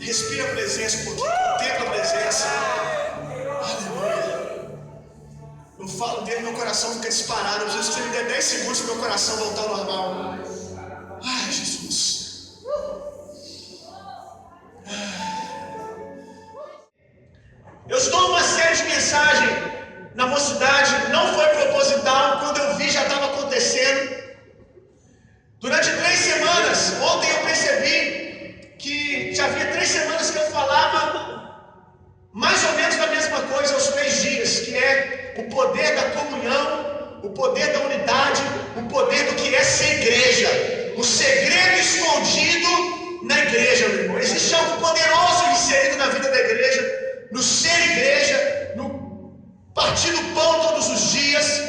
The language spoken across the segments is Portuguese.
Respira a presença um pouquinho, contempla a presença. Aleluia. Eu falo dele, meu coração fica disparado. Eu preciso que você me dê 10 segundos para meu coração voltar ao normal. Ai, Jesus. Eu estou numa série de mensagens na mocidade, não foi proposital. Quando eu vi, já estava acontecendo. Durante 3 semanas, ontem eu percebi que já havia 3 semanas que eu falava mais ou menos da mesma coisa aos 3 dias, que é o poder da comunhão, o poder da unidade, o poder do que é ser igreja, o segredo escondido na igreja, meu irmão. Existe algo poderoso inserido na vida da igreja, no ser igreja, no partir do pão todos os dias,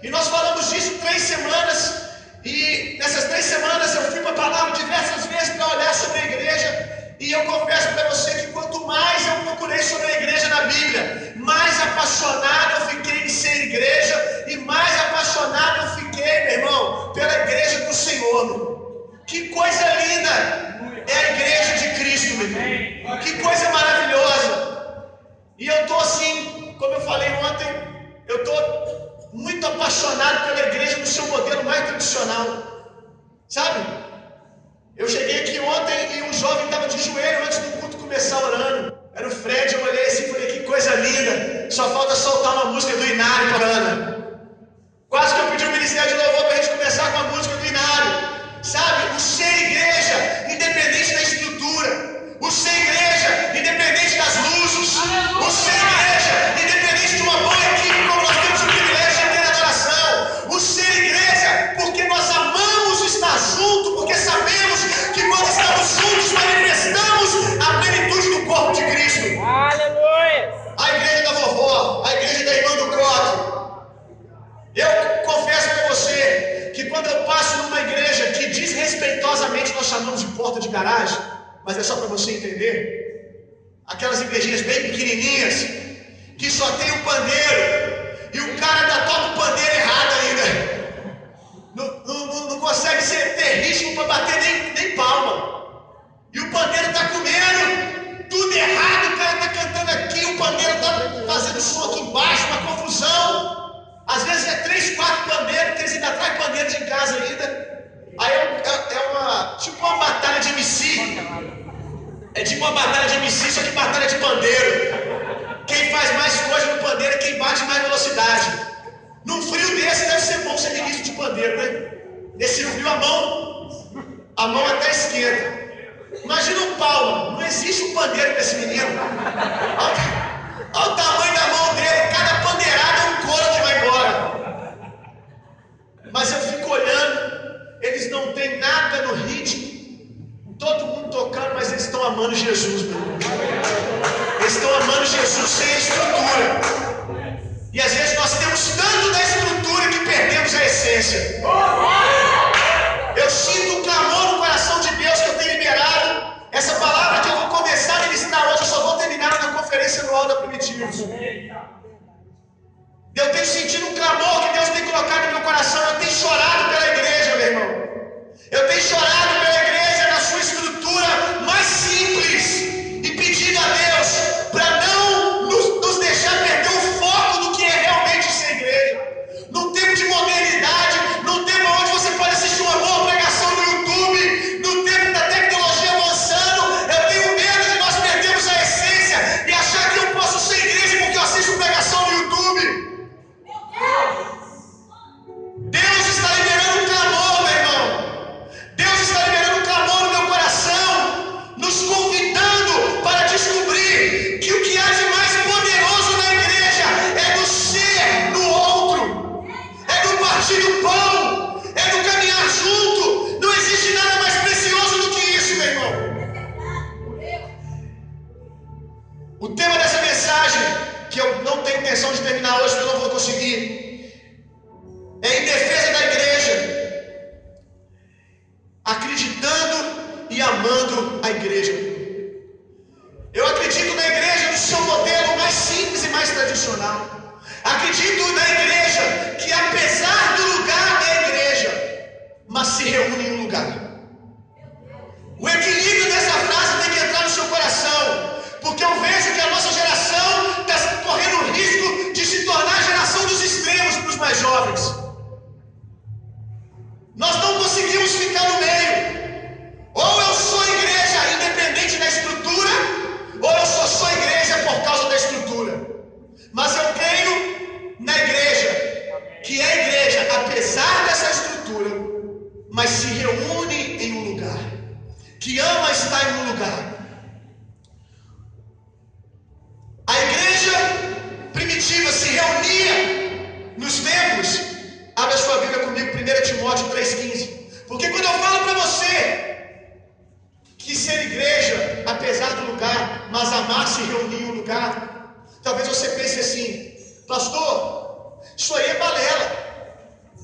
e nós falamos disso 3 semanas, e nessas 3 semanas eu fui para a palavra diversas vezes para olhar sobre a igreja, e eu confesso para você que quanto mais eu procurei sobre a igreja na Bíblia, mais apaixonado eu fiquei em ser igreja, e mais apaixonado eu fiquei, meu irmão, pela igreja do Senhor. Que coisa linda é a igreja de Cristo, meu irmão. Que coisa maravilhosa. E eu estou assim, como eu falei ontem, eu estou muito apaixonado pela igreja no seu modelo mais tradicional. Sabe? Eu cheguei aqui ontem e um jovem estava de joelho antes do culto começar orando. Era o Fred, eu olhei assim e falei, que coisa linda. Só falta soltar uma música do Inário para Ana. Quase que eu pedi o ministério de louvor para a gente começar com a música do Inário. Sabe? O ser igreja, independente da estrutura. O ser igreja, independente das luzes. O ser igreja, independente de uma boa equipe, como nós temos o privilégio de ter na adoração. O ser igreja, porque nós amamos estar junto, porque sabemos que quando estamos juntos manifestamos a plenitude do corpo de Cristo. Aleluia! A igreja da vovó, a igreja da irmã do Croto. Eu confesso para você que quando eu passo numa igreja que desrespeitosamente nós chamamos de porta de garagem, mas é só para você entender, aquelas igrejinhas bem pequenininhas, que só tem o pandeiro, e o cara ainda toca o pandeiro errado ainda, não consegue ter ritmo para bater nem palma, e o pandeiro está comendo, tudo errado, o cara está cantando aqui, o pandeiro está fazendo som aqui embaixo, uma confusão, às vezes é 3, 4 pandeiros, porque eles ainda trazem pandeiro de casa ainda, aí é uma, tipo uma batalha de MC, é tipo uma batalha de MC, só que batalha de pandeiro. Quem faz mais coisa no pandeiro é quem bate mais velocidade. Num frio desse deve ser bom ser ministro de pandeiro, né? Nesse frio a mão até esquerda. Imagina um Paulo, não existe um pandeiro para esse menino. Olha o tamanho da mão dele, cada pandeirada é um couro que vai embora. Mas eu fico olhando, eles não têm nada no ritmo. Todo mundo tocando, mas eles estão amando Jesus, meu irmão. Eles estão amando Jesus sem estrutura. E às vezes nós temos tanto da estrutura que perdemos a essência. Eu sinto um clamor no coração de Deus que eu tenho liberado. Essa palavra que eu vou começar a ministrar hoje, eu só vou terminar na conferência anual da Primitivos. Eu tenho sentido um clamor que Deus tem colocado no meu coração. Eu tenho chorado pela igreja, meu irmão. Eu tenho chorado pela igreja na sua estrutura mais simples e pedido a Deus para não nos deixar perder o foco do que é realmente ser igreja. Num tempo de modernidade, num tempo onde você pode assistir uma boa pregação no YouTube, no tempo da tecnologia avançando, eu tenho medo de nós perdermos a essência e achar que eu posso ser igreja porque eu assisto pregação no YouTube. Deus está liberando um clamor, meu irmão. Deus está liberando um clamor no meu coração, nos convidando para descobrir que o que há de mais poderoso na igreja é do ser no outro, é do partir do pão, é do caminhar junto. Não existe nada mais precioso do que isso, meu irmão. O tema dessa mensagem, que eu não tenho intenção de terminar hoje, porque eu não vou conseguir, é em defesa da igreja, acreditando e amando a igreja. Eu acredito na igreja no seu modelo mais simples e mais tradicional. Acredito na igreja que apesar do lugar da igreja, mas se reúne em um lugar. O equilíbrio dessa frase tem que entrar no seu coração. está em um lugar. A igreja primitiva se reunia nos templos. Abra a sua Bíblia comigo, 1 Timóteo 3,15. Porque quando eu falo para você que ser igreja, apesar do lugar, mas amar se reunir em um lugar, talvez você pense assim: pastor, isso aí é balela.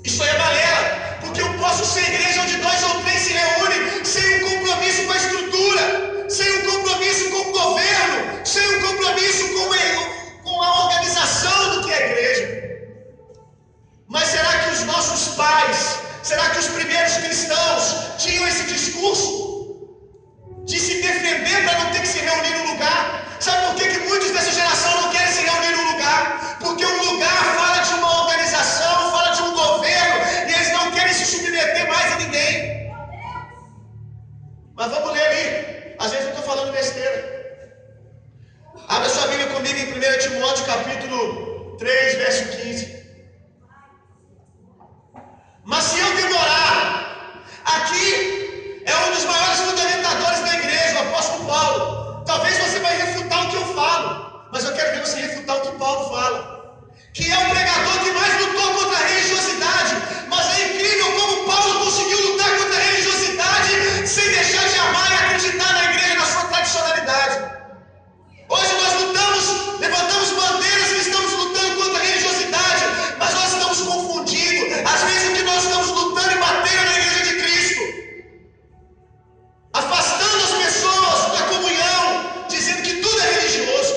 Isso aí é balela. Porque eu posso ser igreja onde 2 ou 3 se reúnem sem um compromisso com a estrutura, sem um compromisso com o governo, sem um compromisso com a organização do que é a igreja. Mas será que os nossos pais, será que os primeiros cristãos tinham esse discurso de se defender para não ter que se reunir num lugar? Sabe por que muitos dessa geração não querem se reunir num lugar? Porque um lugar fala de uma organização, fala de um governo, e eles não querem se submeter mais a ninguém. Mas vamos ler ali. Às vezes eu estou falando besteira. Abra sua Bíblia comigo em 1 Timóteo capítulo 3, verso 15. Mas se eu demorar, aqui é um dos maiores fundamentadores da igreja, o apóstolo Paulo. Talvez você vai refutar o que eu falo, mas eu quero ver você refutar o que Paulo fala, que é o pregador que mais lutou contra a religiosidade. Mas é incrível como Paulo conseguiu lutar contra a religiosidade sem deixar de amar e acreditar na igreja, na sua tradicionalidade. Hoje nós levantamos bandeiras que estamos lutando contra a religiosidade, mas nós estamos confundindo. Às vezes o que nós estamos lutando e batendo na igreja de Cristo, afastando as pessoas da comunhão, dizendo que tudo é religioso.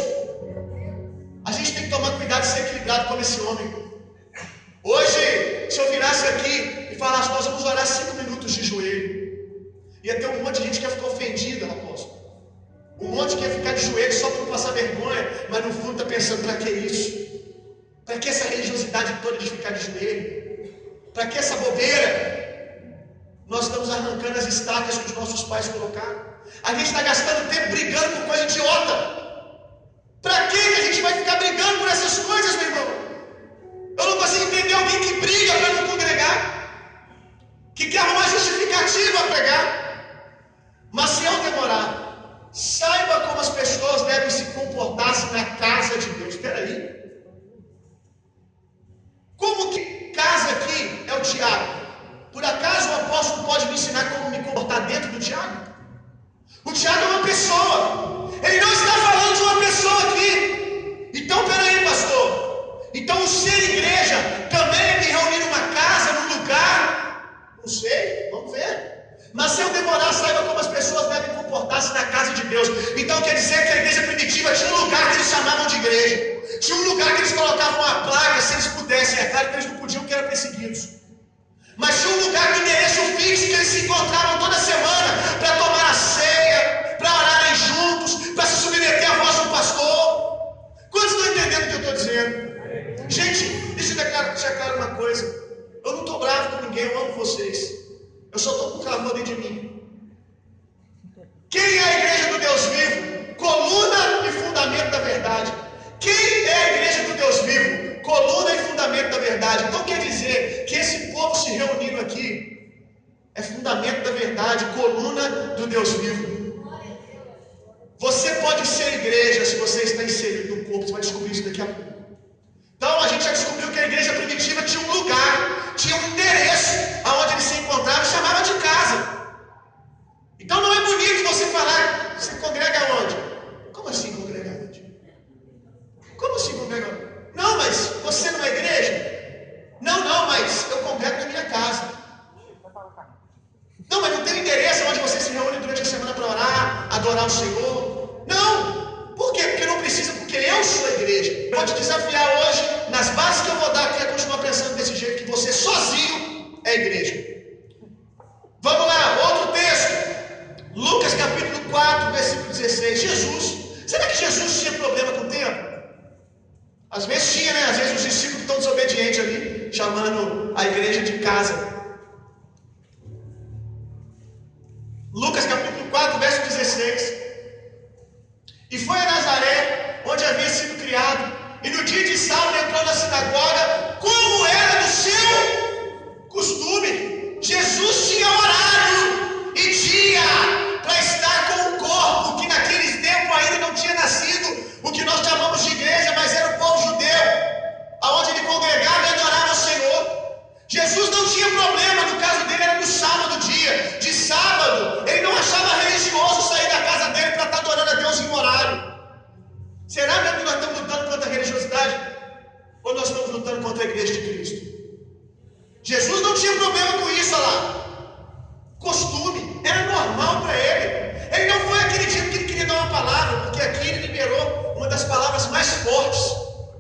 A gente tem que tomar cuidado de ser equilibrado como esse homem. Hoje, se eu virasse aqui e falasse: nós vamos orar 5 minutos de joelho, ia ter um monte de gente que ia ficar ofendida, apóstolo. Um monte que ia ficar de joelho só para não passar vergonha, mas no fundo está pensando: para que isso? Para que essa religiosidade toda de ficar de joelho? Para que essa bobeira? Nós estamos arrancando as estacas que os nossos pais colocaram. A gente está gastando tempo brigando por coisa idiota. Para que a gente vai ficar brigando por essas coisas, meu irmão? Eu não consigo entender alguém que briga para não congregar, que quer arrumar justificativa para pregar. Mas se eu demorar, saiba como as pessoas devem se comportar na casa de Deus. Espera aí. Como que casa aqui é o Tiago? Por acaso o apóstolo pode me ensinar como me comportar dentro do Tiago? O Tiago é uma pessoa. Ele não está falando de uma pessoa aqui. Então, peraí, pastor. Então o ser igreja também é me reunir numa casa, num lugar? Não sei, vamos ver. Mas se eu demorar, saiba como as pessoas devem comportar-se na casa de Deus. Então quer dizer que a igreja primitiva tinha um lugar que eles chamavam de igreja. Tinha um lugar que eles colocavam uma placa se eles pudessem. É claro que eles não podiam, porque eram perseguidos. Mas tinha um lugar com endereço fixo que eles se encontravam toda semana para tomar a ceia, para orarem juntos, para se submeter à voz do pastor. Quantos estão entendendo o que eu estou dizendo? Gente, deixa eu deixar claro uma coisa. Eu não estou bravo com ninguém, eu amo vocês. Eu só estou com clamor dentro de mim. Quem é a igreja do Deus vivo? Coluna e fundamento da verdade. Quem é a igreja do Deus vivo? Coluna e fundamento da verdade. Então quer dizer que esse povo se reunindo aqui é fundamento da verdade, coluna do Deus vivo. Você pode ser igreja se você está inserido no corpo. Você vai descobrir isso daqui a pouco. Então a gente já descobriu que a igreja primitiva tinha um lugar, tinha um endereço aonde eles se encontravam e chamava de casa. Então não é bonito você falar: você congrega onde? Como assim congrega onde? Como assim congrega onde? Não, mas você não é igreja? Não, mas eu congrego na minha casa. Não, mas não tem endereço onde você se reúne durante a semana para orar, adorar o Senhor. Não. Por quê? Porque não precisa, porque eu sou a igreja. Eu vou te desafiar hoje, nas bases que eu vou dar aqui, a continuar pensando desse jeito, que você sozinho é a igreja. Vamos lá, outro texto. Lucas capítulo 4, versículo 16. Jesus. Será que Jesus tinha problema com o tempo? Às vezes tinha, né? Às vezes os discípulos estão desobedientes ali, chamando a igreja de casa. Lucas capítulo 4, verso 16. E foi a Nazaré, onde havia sido criado, e no dia de sábado entrou na sinagoga, como era do seu costume. Jesus tinha horário e dia para estar com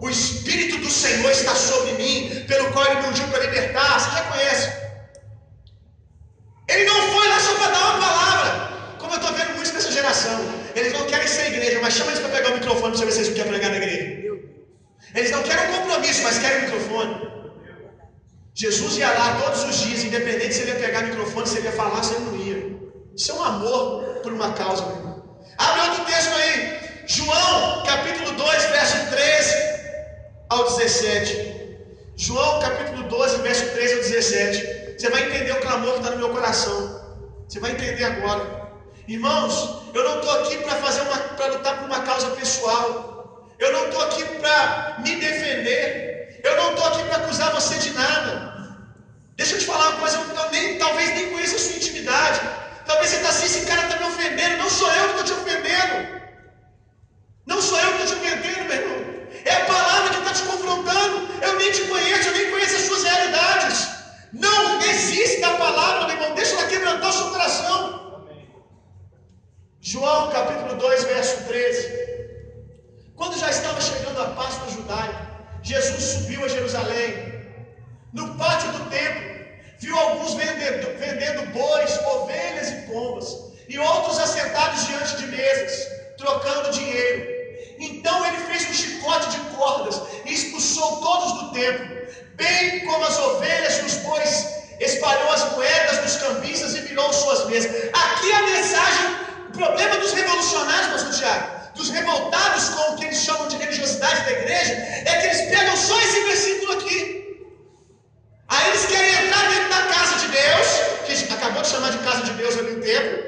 O Espírito do Senhor está sobre mim, pelo qual Ele me ungiu para libertar. Você já conhece? Ele não foi lá só para dar uma palavra, como eu estou vendo muitos nessa geração. Eles não querem ser igreja, mas chama eles para pegar o microfone para você ver se eles não querem pregar na igreja. Eles não querem um compromisso, mas querem o microfone. Jesus ia lá todos os dias, independente se ele ia pegar o microfone, se ele ia falar, se ele não ia. Isso é um amor por uma causa, meu irmão. Abre outro texto aí. João, capítulo 2, verso 13 ao 17. João, capítulo 12, verso 13 ao 17. Você vai entender o clamor que está no meu coração. Você vai entender agora. Irmãos, eu não estou aqui para lutar por uma causa pessoal. Eu não estou aqui para me defender. Eu não estou aqui para acusar você de nada. Deixa eu te falar uma coisa, talvez nem conheça a sua intimidade. Talvez você está assim, esse cara está me ofendendo. Não sou eu que estou te ofendendo. Não sou eu que estou te ofendendo, meu irmão. É a palavra que está te confrontando. Eu nem te conheço, eu nem conheço as suas realidades. Não existe a palavra, meu irmão. Deixa ela quebrantar o seu coração. João capítulo 2, verso 13. Quando já estava chegando a Páscoa judaica, Jesus subiu a Jerusalém. No pátio do templo, viu alguns vendendo bois, ovelhas e pombas, e outros assentados diante de mesas, trocando dinheiro. Então ele fez um chicote de cordas e expulsou todos do templo, bem como as ovelhas e os bois, espalhou as moedas dos cambistas e virou suas mesas. Aqui a mensagem, o problema dos revolucionários, pastor Tiago, dos revoltados com o que eles chamam de religiosidade da igreja, é que eles pegam só esse versículo aqui. Aí eles querem entrar dentro da casa de Deus, que acabou de chamar de casa de Deus ali no templo.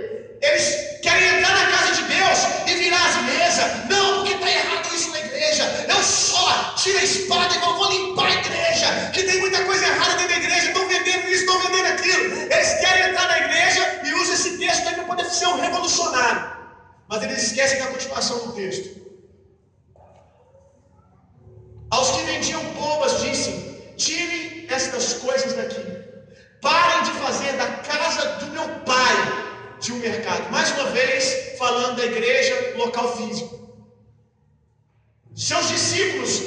Eles querem entrar na casa de Deus e virar as mesas. Não, porque está errado isso na igreja. Eu só tiro a espada e vou limpar a igreja, que tem muita coisa errada dentro da igreja. Estão vendendo isso, estão vendendo aquilo. Eles querem entrar na igreja e usam esse texto aí para poder ser um revolucionário. Mas eles esquecem da continuação do texto. Aos que vendiam pombas disse: tirem estas coisas daqui. Parem de fazer da casa do meu pai de um mercado. Mais uma vez, falando da igreja, local físico. Seus discípulos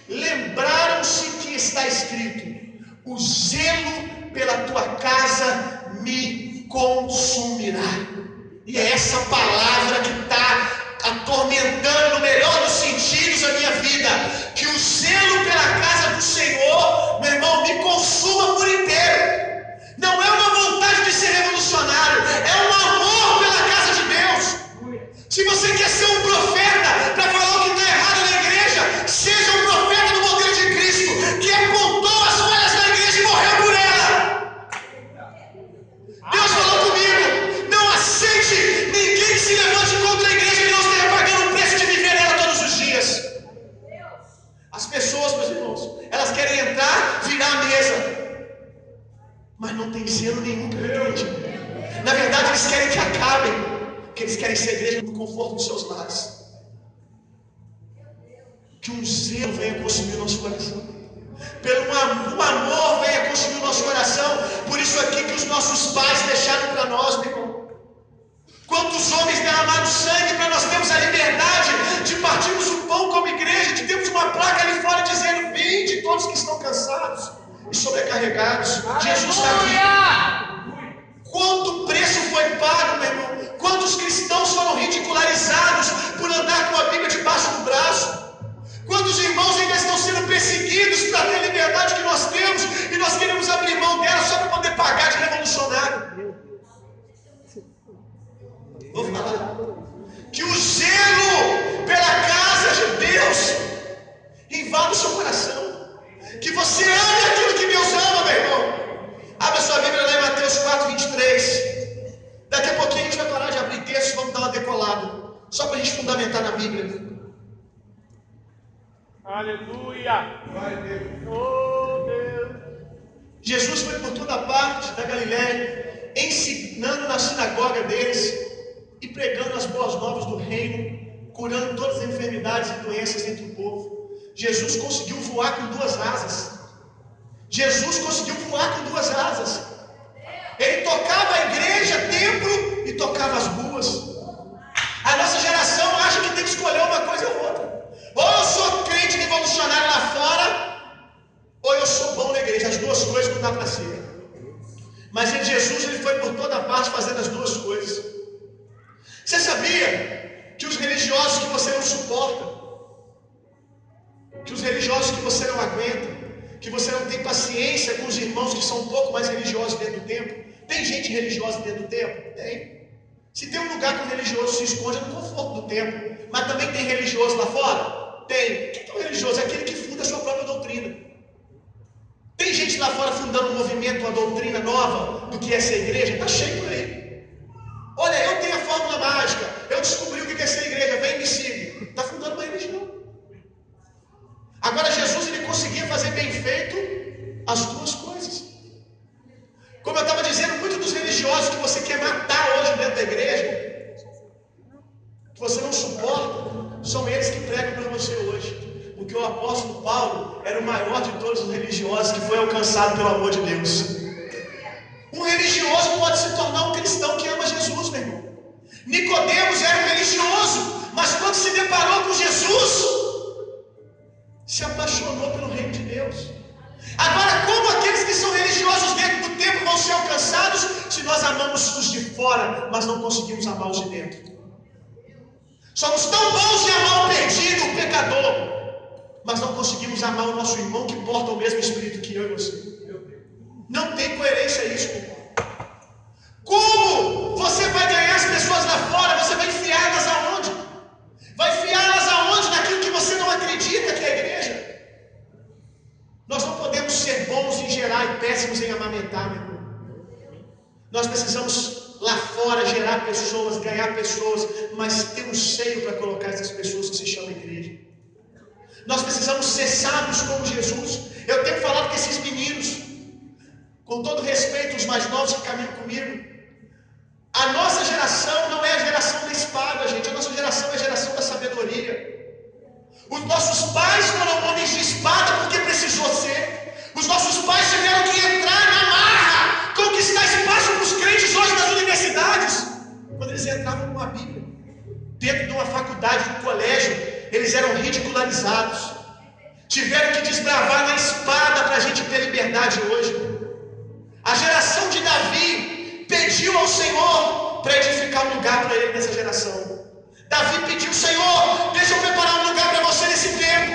lembraram-se que está escrito: o zelo pela tua casa me consumirá. E é essa palavra que está atormentando no melhor dos sentidos a minha vida. Que o zelo pela casa do Senhor, meu irmão, me consuma por inteiro. Não é uma vontade de ser revolucionário, é um amor pela casa de Deus. Se você quer ser um profeta para falar o que está errado na igreja, seja um profeta do modelo de Cristo, que apontou as falhas da igreja e morreu por ela. Deus falou comigo: não aceite ninguém que se levante contra a igreja e não esteja pagando o preço de viver nela todos os dias. As pessoas, meus irmãos, elas querem entrar, virar a mesa, mas não tem zelo nenhum pela igreja. Na verdade, eles querem que acabem, porque eles querem ser igreja no conforto dos seus lares. Que um zelo venha consumir o nosso coração. O amor venha consumir o nosso coração. Por isso aqui que os nossos pais deixaram para nós, meu irmão. Quantos homens derramaram sangue para nós termos a liberdade de partirmos o pão como igreja, de termos uma placa ali fora dizendo: vinde todos que estão cansados e sobrecarregados. Jesus está aqui. Quanto preço foi pago, meu irmão? Quantos cristãos foram ridicularizados por andar com a Bíblia debaixo do braço? Quantos irmãos ainda estão sendo perseguidos para ter a liberdade que nós temos e nós queremos abrir mão dela só para poder pagar de revolucionário? Vou falar. Que o zelo pela casa de Deus invada o seu coração. Que você ame aquilo que Deus ama, meu irmão. Abra sua Bíblia lá em Mateus 4, 23. Daqui a pouquinho a gente vai parar de abrir textos, vamos dar uma decolada. Só para a gente fundamentar na Bíblia. Aleluia! Oh, Deus! Jesus foi por toda parte da Galiléia, ensinando na sinagoga deles e pregando as boas novas do reino, curando todas as enfermidades e doenças entre o povo. Jesus conseguiu voar com 2 asas. Jesus conseguiu voar com 2 asas. Ele tocava a igreja, templo, e tocava as ruas. A nossa geração acha que tem que escolher uma coisa ou outra. Mas em Jesus ele foi por toda parte fazendo as duas coisas. Você sabia que os religiosos que você não suporta, que os religiosos que você não aguenta, que você não tem paciência com os irmãos que são um pouco mais religiosos dentro do templo? Tem gente religiosa dentro do templo? Tem. Se tem um lugar que o religioso se esconde é no conforto do templo. Mas também tem religioso lá fora? Tem. O que é o religioso? É aquele que funda a sua própria doutrina. Tem gente lá fora fundando um movimento, uma doutrina nova do que é ser igreja? Está cheio por aí. Olha, eu tenho a fórmula mágica, eu descobri o que é ser igreja, vem e me siga. Está fundando uma religião. Agora Jesus ele conseguia fazer bem feito as duas coisas. Como eu estava dizendo, muitos dos religiosos que você quer matar hoje dentro da igreja, que você não suporta, são eles que pregam para você hoje. Porque o apóstolo Paulo era o maior de todos os religiosos que foi alcançado pelo amor de Deus. Um religioso pode se tornar um cristão que ama Jesus, meu irmão. Nicodemos era um religioso, mas quando se deparou com Jesus, se apaixonou pelo reino de Deus. Agora, como aqueles que são religiosos dentro do templo vão ser alcançados se nós amamos os de fora, mas não conseguimos amar os de dentro? Somos tão bons em amar o perdido, o pecador, mas não conseguimos amar o nosso irmão que porta o mesmo espírito que eu e você. Não tem coerência isso, meu irmão. Como você vai ganhar as pessoas lá fora? Você vai enfiá-las aonde? Vai enfiá-las aonde? Naquilo que você não acredita que é a igreja? Nós não podemos ser bons em gerar e péssimos em amamentar, meu irmão. Nós precisamos lá fora gerar pessoas, ganhar pessoas, mas ter um seio para colocar essas pessoas que se chamam igreja. Nós precisamos ser sábios como Jesus. Eu tenho falado com esses meninos, com todo respeito, os mais novos que caminham comigo. A nossa geração não é a geração da espada, gente. A nossa geração é a geração da sabedoria. Os nossos pais foram homens de espada porque precisou ser. Os nossos pais tiveram que entrar na marra, conquistar espaço para os crentes hoje nas universidades. Quando eles entravam com a Bíblia, dentro de uma faculdade, de um colégio, eles eram ridicularizados. Tiveram que desbravar na espada para a gente ter liberdade hoje. A geração de Davi pediu ao Senhor para edificar um lugar para ele nessa geração. Davi pediu: Senhor, deixa eu preparar um lugar para você nesse tempo.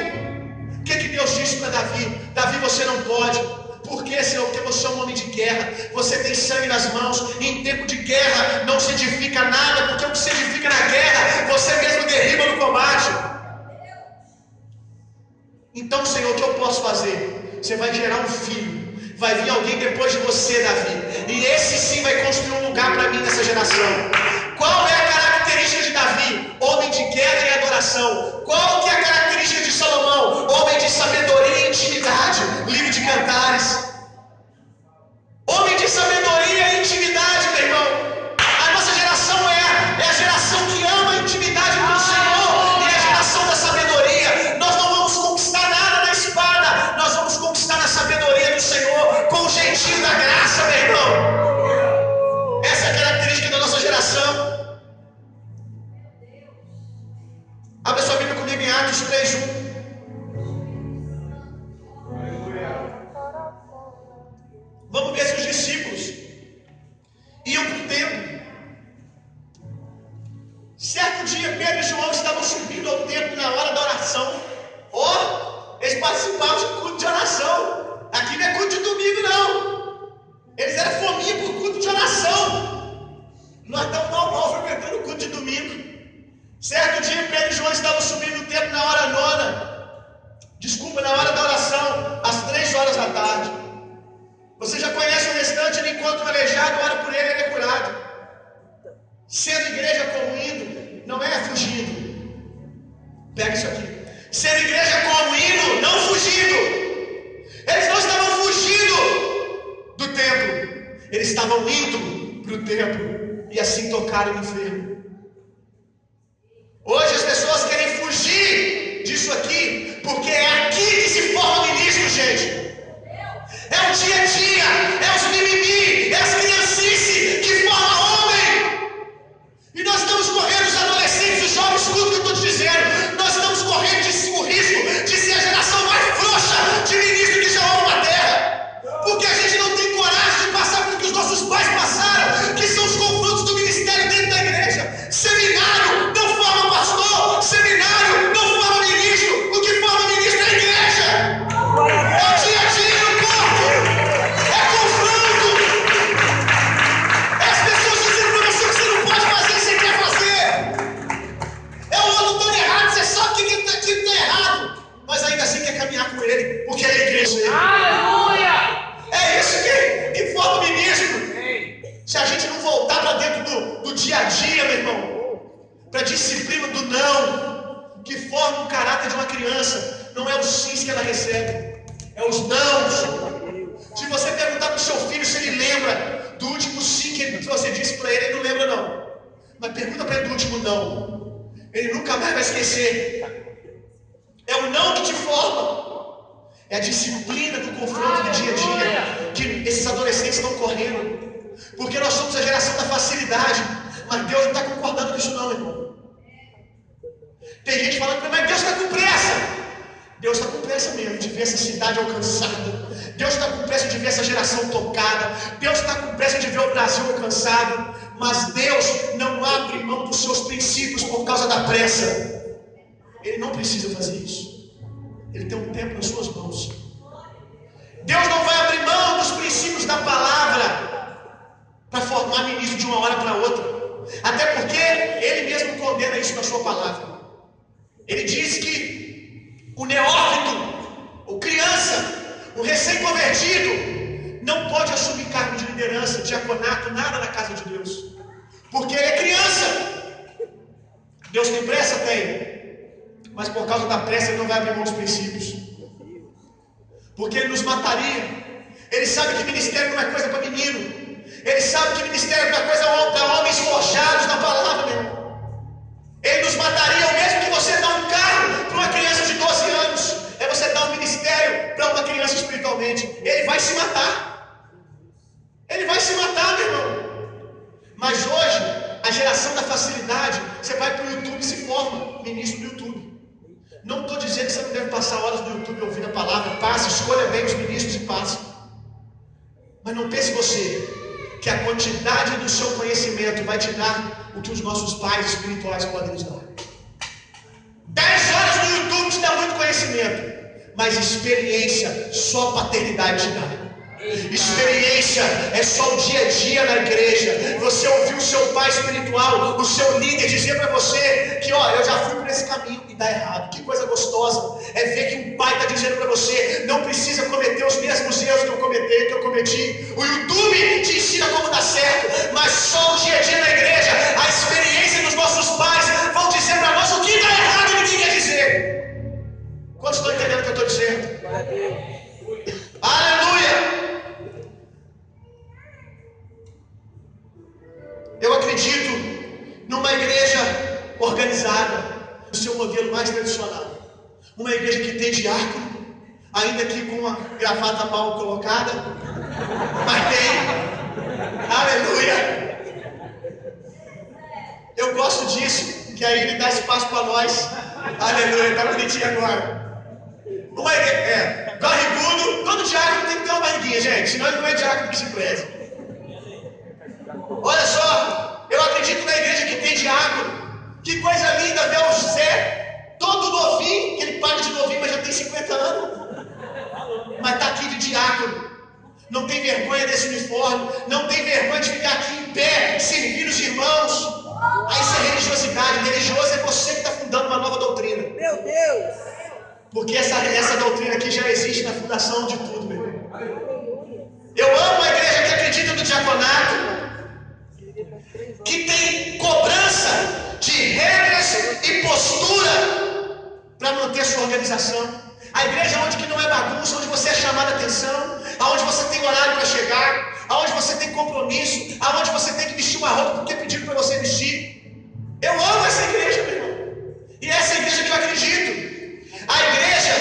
O que Deus disse para Davi? Davi, você não pode. Por quê, Senhor? Porque você é um homem de guerra. Você tem sangue nas mãos. E em tempo de guerra não se edifica nada, porque o que se edifica na guerra, você mesmo derriba no combate. Então, Senhor, o que eu posso fazer? Você vai gerar um filho. Vai vir alguém depois de você, Davi. E esse sim vai construir um lugar para mim nessa geração. Qual é a característica de Davi? Homem de guerra e adoração. Qual que é a característica de Salomão? Homem de sabedoria e intimidade. Livro de Cantares. Homem de sabedoria e intimidade, meu irmão. A nossa geração é a geração que ama a intimidade com o Senhor e a geração da sabedoria. Nós não vamos conquistar nada na espada, nós vamos conquistar na sabedoria do Senhor, com o jeitinho da graça, meu irmão. Essa é a característica da nossa geração. Abra sua Bíblia comigo em Atos 3:1. Vamos ver se os discípulos iam para o templo. Certo dia, Pedro e João estavam subindo ao templo na hora da oração. Eles participavam de culto de oração. Aqui não é culto de domingo, não. Eles eram fominha por culto de oração. Nós estamos mal frequentando o culto de domingo. Certo dia, Pedro e João estavam subindo no templo na hora nona. Na hora da oração, às 3 horas da tarde. Você já conhece o restante, ele encontra um aleijado, ora por ele, ele é curado. Sendo igreja como indo, não é fugindo. Pega isso aqui. Sendo igreja como indo, não fugindo. Eles não estavam fugindo do templo, eles estavam indo para o templo e assim tocaram o enfermo. Hoje as pessoas querem fugir disso aqui, porque é aqui que se forma o ministro, gente. É o dia a dia, é os mimimi, é as criancice que forma homem. E nós estamos correndo, os adolescentes, os jovens, escuta o que eu estou te dizendo. Nós estamos correndo o risco de ser a geração mais frouxa de ministro que já houve na terra. Porque a gente não tem coragem de passar pelo que os nossos a dia, meu irmão, para a disciplina do não, que forma o caráter de uma criança. Não é os sims que ela recebe, é os nãos. Se você perguntar para o seu filho se ele lembra do último sim que você disse para ele, ele não lembra não. Mas pergunta para ele do último não, ele nunca mais vai esquecer. É o não que te forma. É a disciplina do confronto do dia a dia que esses adolescentes estão correndo. Porque nós somos a geração da facilidade. Mas Deus não está concordando com isso não, irmão. Tem gente falando, mas Deus está com pressa. Deus está com pressa mesmo de ver essa cidade alcançada. Deus está com pressa de ver essa geração tocada. Deus está com pressa de ver o Brasil alcançado. Mas Deus não abre mão dos seus princípios por causa da pressa. Ele não precisa fazer isso. Ele tem um tempo nas suas mãos. Deus não vai abrir mão dos princípios da palavra para formar ministro de uma hora para outra. Até porque Ele mesmo condena isso na sua palavra. Ele diz que o neófito, o criança, o recém-convertido, não pode assumir cargo de liderança, diaconato, nada na casa de Deus. Porque ele é criança. Deus tem pressa? Tem. Mas por causa da pressa ele não vai abrir mão dos princípios. Porque ele nos mataria. Ele sabe que ministério não é coisa para menino. Ele sabe que ministério não é coisa para homens forjados na palavra, meu irmão. Ele nos mataria. O mesmo que você dá um carro para uma criança de 12 anos, é você dar um ministério para uma criança espiritualmente. Ele vai se matar. Ele vai se matar, meu irmão. Mas hoje, a geração da facilidade, você vai para o YouTube e se forma ministro do YouTube. Não estou dizendo que você não deve passar horas no YouTube ouvindo a palavra. Passe, escolha bem os ministros e passe. Mas não pense você que a quantidade do seu conhecimento vai te dar o que os nossos pais espirituais podem nos dar. 10 horas no YouTube te dá muito conhecimento, mas experiência só paternidade te dá. Experiência é só o dia a dia na igreja. Você ouviu o seu pai espiritual, o seu líder dizer para você que eu já fui por esse caminho e dá errado. Que coisa gostosa é ver que um pai está dizendo para você, não precisa cometer os mesmos erros que eu cometi. O YouTube te ensina como dar certo, mas só o dia a dia na igreja, a experiência dos nossos pais vão dizer para nós o que dá errado e o que quer dizer. Quantos estão entendendo o que eu estou dizendo? Aleluia! Eu acredito numa igreja organizada, no seu modelo mais tradicional. Uma igreja que tem diácono, ainda que com uma gravata mal colocada, mas tem. Aleluia! Eu gosto disso, que aí ele dá espaço para nós. Aleluia, está bonitinho agora. Uma igreja, barrigudo, todo diácono tem que ter uma barriguinha, gente, senão ele não é diácono que se preze. Olha só, eu acredito na igreja que tem diácono. Que coisa linda ver o José, todo novinho, que ele paga de novinho, mas já tem 50 anos. Mas está aqui de diácono. Não tem vergonha desse uniforme, não tem vergonha de ficar aqui em pé, servir os irmãos. Aí isso é religiosidade. Religioso é você que está fundando uma nova doutrina. Meu Deus! Porque essa doutrina aqui já existe na fundação de tudo, meu irmão. Eu amo a igreja que acredita no diaconato, que tem cobrança de regras e postura para manter sua organização. A igreja onde que não é bagunça, onde você é chamado a atenção, aonde você tem horário para chegar, aonde você tem compromisso, aonde você tem que vestir uma roupa porque pediram para você vestir. Eu amo essa igreja, meu irmão. E essa é a igreja que eu acredito. A igreja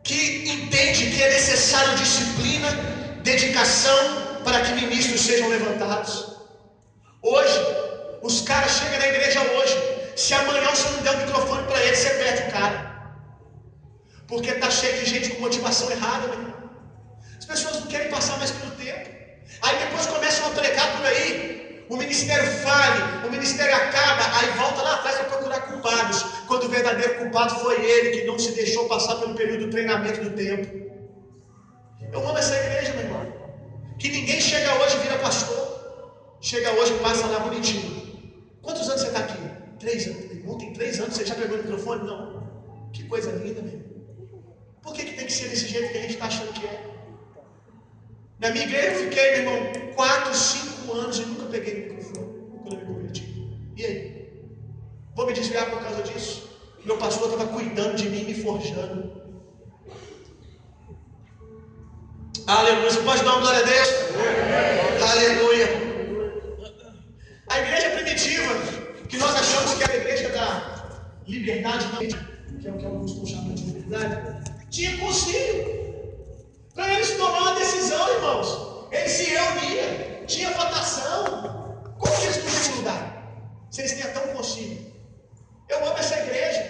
que entende que é necessário disciplina, dedicação para que ministros sejam levantados. Hoje, os caras chegam na igreja hoje. Se amanhã você não der o microfone para ele, você perde o cara. Porque está cheio de gente com motivação errada, meu irmão. As pessoas não querem passar mais pelo tempo. Aí depois começam a pregar por aí. O ministério falha, o ministério acaba, aí volta lá atrás para procurar culpados. Quando o verdadeiro culpado foi ele que não se deixou passar pelo período do treinamento do tempo. Eu amo essa igreja, meu irmão. Que ninguém chega hoje e vira pastor. Chega hoje e passa lá bonitinho. Quantos anos você está aqui? 3 anos. Irmão, tem 3 anos, você já pegou o microfone? Não. Que coisa linda, meu irmão. Por que tem que ser desse jeito que a gente está achando que é? Na minha igreja eu fiquei, meu irmão, 4, 5 anos e nunca peguei no microfone quando eu me converti. E aí? Vou me desviar por causa disso? Meu pastor estava cuidando de mim, me forjando. Aleluia. Você pode dar uma glória a Deus? Aleluia. A igreja primitiva, que nós achamos que é a igreja da liberdade, que é o que alguns estão chamando de liberdade, tinha concílio. Para eles tomar uma decisão, irmãos. Eles se reuniam, tinha votação. Como que eles podiam mudar? Se eles têm até um concílio. Eu amo essa igreja,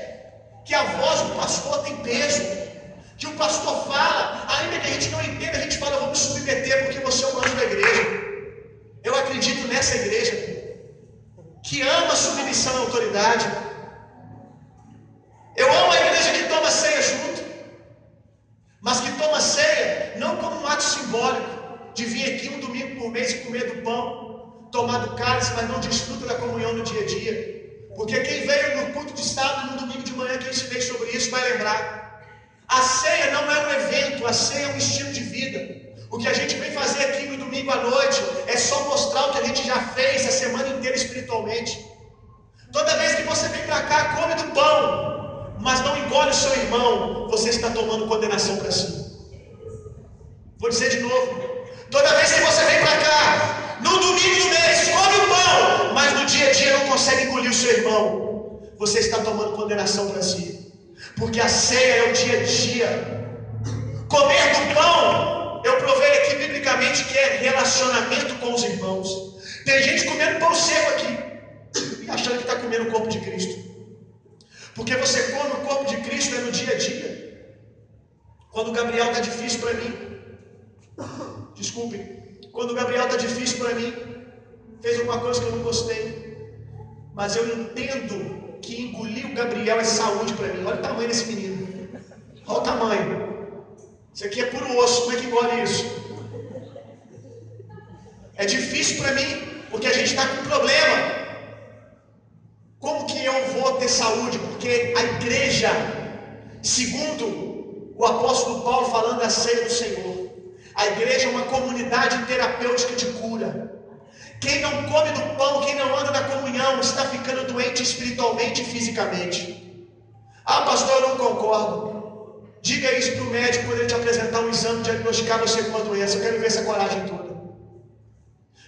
que a voz do pastor tem peso, que o pastor fala, ainda que a gente não entenda, a gente fala, eu vou me submeter porque você é o anjo da igreja. Eu acredito nessa igreja, que ama a submissão à autoridade. Eu amo a igreja que toma ceia junto, mas que toma ceia não como um ato simbólico, de vir aqui um domingo por mês e comer do pão, tomar do cálice, mas não desfruta da comunhão no dia a dia. Porque quem veio no culto de sábado e no domingo de manhã, quem ensinei sobre isso, vai lembrar. A ceia não é um evento, a ceia é um estilo de vida. O que a gente vem fazer aqui no domingo à noite é só mostrar o que a gente já fez a semana inteira espiritualmente. Toda vez que você vem para cá, come do pão, mas não engole o seu irmão, você está tomando condenação para si. Vou dizer de novo. Toda vez que você vem para cá, no domingo do mês, come o pão, mas no dia a dia não consegue engolir o seu irmão, você está tomando condenação para si. Porque a ceia é o dia a dia. Comer do pão, eu provei aqui biblicamente que é relacionamento com os irmãos. Tem gente comendo pão seco aqui e achando que está comendo o corpo de Cristo. Porque você come o corpo de Cristo é no dia a dia. Quando o Gabriel está difícil para mim, desculpe, quando o Gabriel está difícil para mim, fez alguma coisa que eu não gostei, mas eu entendo que engolir o Gabriel é saúde para mim. Olha o tamanho desse menino, olha o tamanho. Isso aqui é puro osso, como é que engole isso? É difícil para mim, porque a gente está com um problema. Como que eu vou ter saúde? Porque a igreja, segundo o apóstolo Paulo falando da ceia do Senhor, a igreja é uma comunidade terapêutica de cura. Quem não come do pão, quem não anda na comunhão, está ficando doente espiritualmente e fisicamente. Ah, pastor, eu não concordo. Diga isso para o médico quando ele te apresentar um exame, diagnosticar você com uma doença. Eu quero ver essa coragem toda.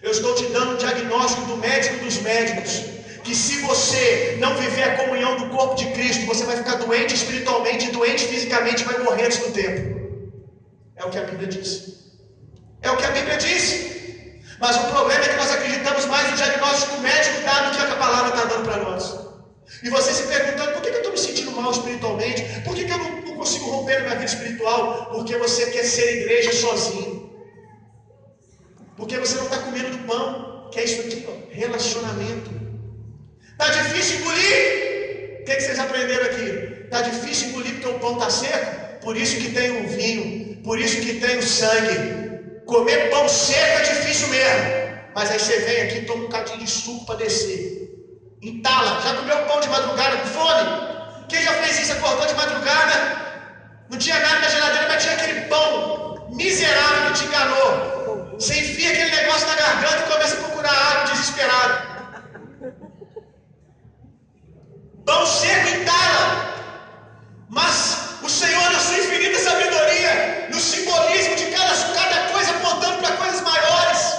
Eu estou te dando um diagnóstico do médico dos médicos, que se você não viver a comunhão do corpo de Cristo, você vai ficar doente espiritualmente e doente fisicamente, vai morrer antes do tempo. É o que a Bíblia diz. É o que a Bíblia diz. Mas o problema é que nós acreditamos mais no diagnóstico médico dado do que a palavra está dando para nós. E você se perguntando, por que eu estou me sentindo mal espiritualmente? Por que eu não consigo romper na minha vida espiritual? Porque você quer ser igreja sozinho. Porque você não está comendo do pão, que é isso aqui, ó, relacionamento. Está difícil engolir? O que vocês aprenderam aqui? Está difícil engolir porque o pão está seco? Por isso que tem o vinho, por isso que tem o sangue. Comer pão seco é difícil mesmo. Mas aí você vem aqui e toma um cadinho de suco para descer. Entala. Já comeu pão de madrugada com fome? Quem já fez isso? Acordou de madrugada? Não tinha nada na geladeira, mas tinha aquele pão miserável que te enganou. Você enfia aquele negócio na garganta e começa a procurar água desesperado. Pão seco entala. Mas o Senhor, na sua infinita sabedoria, no simbolismo de cada coisa apontando para coisas maiores,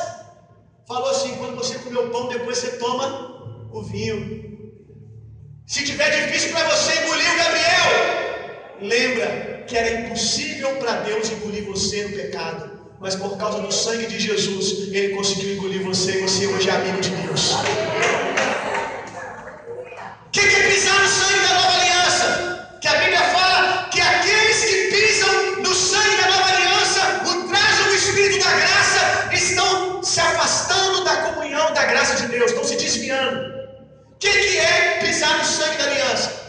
falou assim: quando você comer o pão, depois você toma o vinho. Se tiver difícil para você engolir o Gabriel, lembra que era impossível para Deus engolir você no pecado, mas por causa do sangue de Jesus, Ele conseguiu engolir você, e você hoje é amigo de Deus. O que é pisar no sangue da nova aliança? Que a Bíblia fala que aqueles que pisam no sangue da nova aliança, ultrajam o Espírito da graça, estão se afastando da comunhão da graça de Deus, estão se desviando. O que é pisar no sangue da aliança?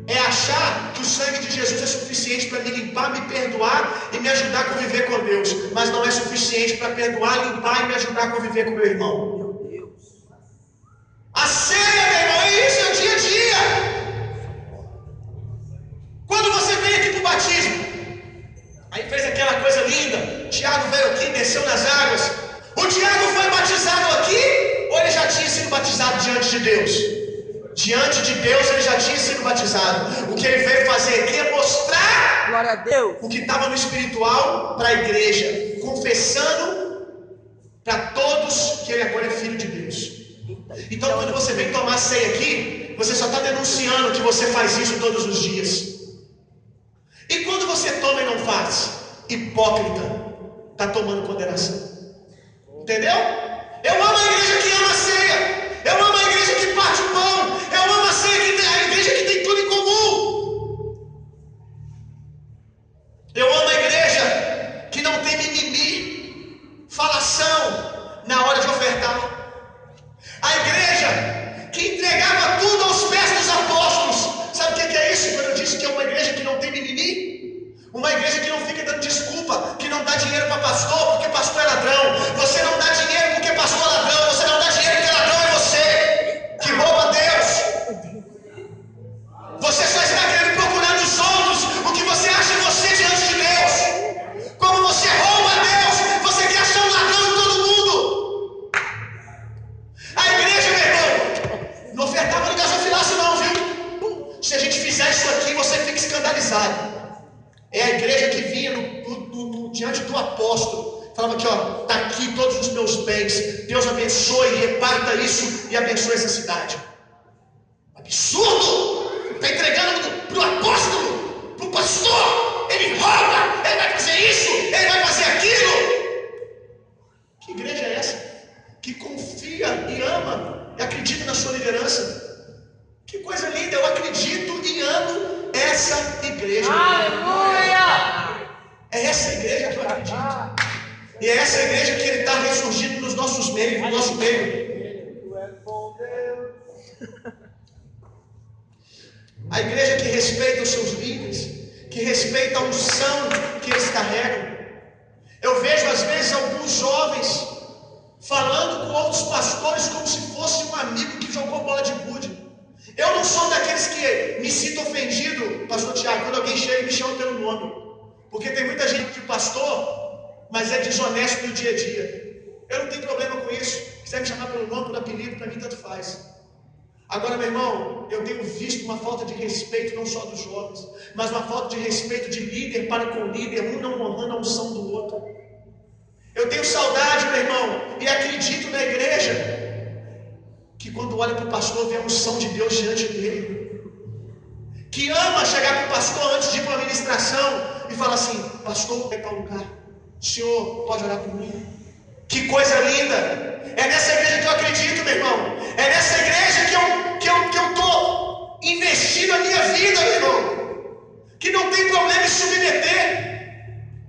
É achar que o sangue de Jesus é suficiente para me limpar, me perdoar e me ajudar a conviver com Deus, mas não é suficiente para perdoar, limpar e me ajudar a conviver com meu irmão. A ceia, meu irmão, é isso, é o dia a dia. Quando você vem aqui para o batismo, aí fez aquela coisa linda, Tiago veio aqui, desceu nas águas. O Tiago foi batizado aqui ou ele já tinha sido batizado diante de Deus? Diante de Deus ele já tinha sido batizado. O que ele veio fazer aqui é mostrar, glória a Deus, o que estava no espiritual para a igreja, confessando para todos que ele agora é filho de Deus. Então quando você vem tomar ceia aqui, você só está denunciando que você faz isso todos os dias. E quando você toma e não faz, hipócrita, está tomando condenação. Entendeu? Eu amo a igreja que ama a ceia. Eu amo a igreja que parte o pão. Eu amo a ceia, a igreja que tem tudo em comum. Eu amo a igreja que não tem mimimi, falação na hora de ofertar. A igreja que entregava tudo aos pés dos apóstolos. Sabe o que é isso? Quando eu disse que é uma igreja que não tem mimimi? Uma igreja que não fica dando desculpa, que não dá dinheiro para pastor porque pastor é ladrão. Você não dá dinheiro porque pastor é ladrão. Você não dá dinheiro porque ladrão é você, que rouba Deus. Você só está querendo procurar nos outros o que você acha em você diante de Deus. Como você rouba Deus, você quer achar um ladrão em todo mundo. A igreja, meu irmão, não ofertava no gasofilaço não, viu? Se a gente fizer isso aqui, você fica escandalizado. É a igreja que vinha diante do apóstolo, falava aqui, ó, está aqui todos os meus bens, Deus abençoe, reparta isso e abençoe essa cidade. Absurdo! Está entregando para o apóstolo, para o pastor, ele rouba, ele vai fazer isso, ele vai fazer aquilo. Que igreja é essa? Que confia e ama e acredita na sua liderança. Que coisa linda, eu acredito e amo essa igreja. Aleluia! É essa igreja que eu acredito. E é essa igreja que ele está ressurgindo nos nossos meios, no nosso meio. A igreja que respeita os seus líderes, que respeita a unção que eles carregam. Eu vejo às vezes alguns jovens falando com outros pastores como se fosse um amigo que jogou bola de gude. Eu não sou daqueles que me sinto ofendido, pastor Tiago, quando alguém chega e me chama pelo nome. Porque tem muita gente de pastor, mas é desonesto no dia a dia. Eu não tenho problema com isso. Se quiser me chamar pelo nome, por apelido, para mim tanto faz. Agora, meu irmão, eu tenho visto uma falta de respeito não só dos jovens, mas uma falta de respeito de líder para com líder, um não honrando a unção do outro. Eu tenho saudade, meu irmão, e acredito na igreja, que quando olha para o pastor, vê a unção de Deus diante dele. Que ama chegar para o pastor antes de ir para a ministração e falar assim, pastor, vou ir para o lugar. O senhor pode orar por mim? Que coisa linda! É nessa igreja que eu acredito, meu irmão. É nessa igreja que eu estou investindo a minha vida, meu irmão. Que não tem problema em submeter.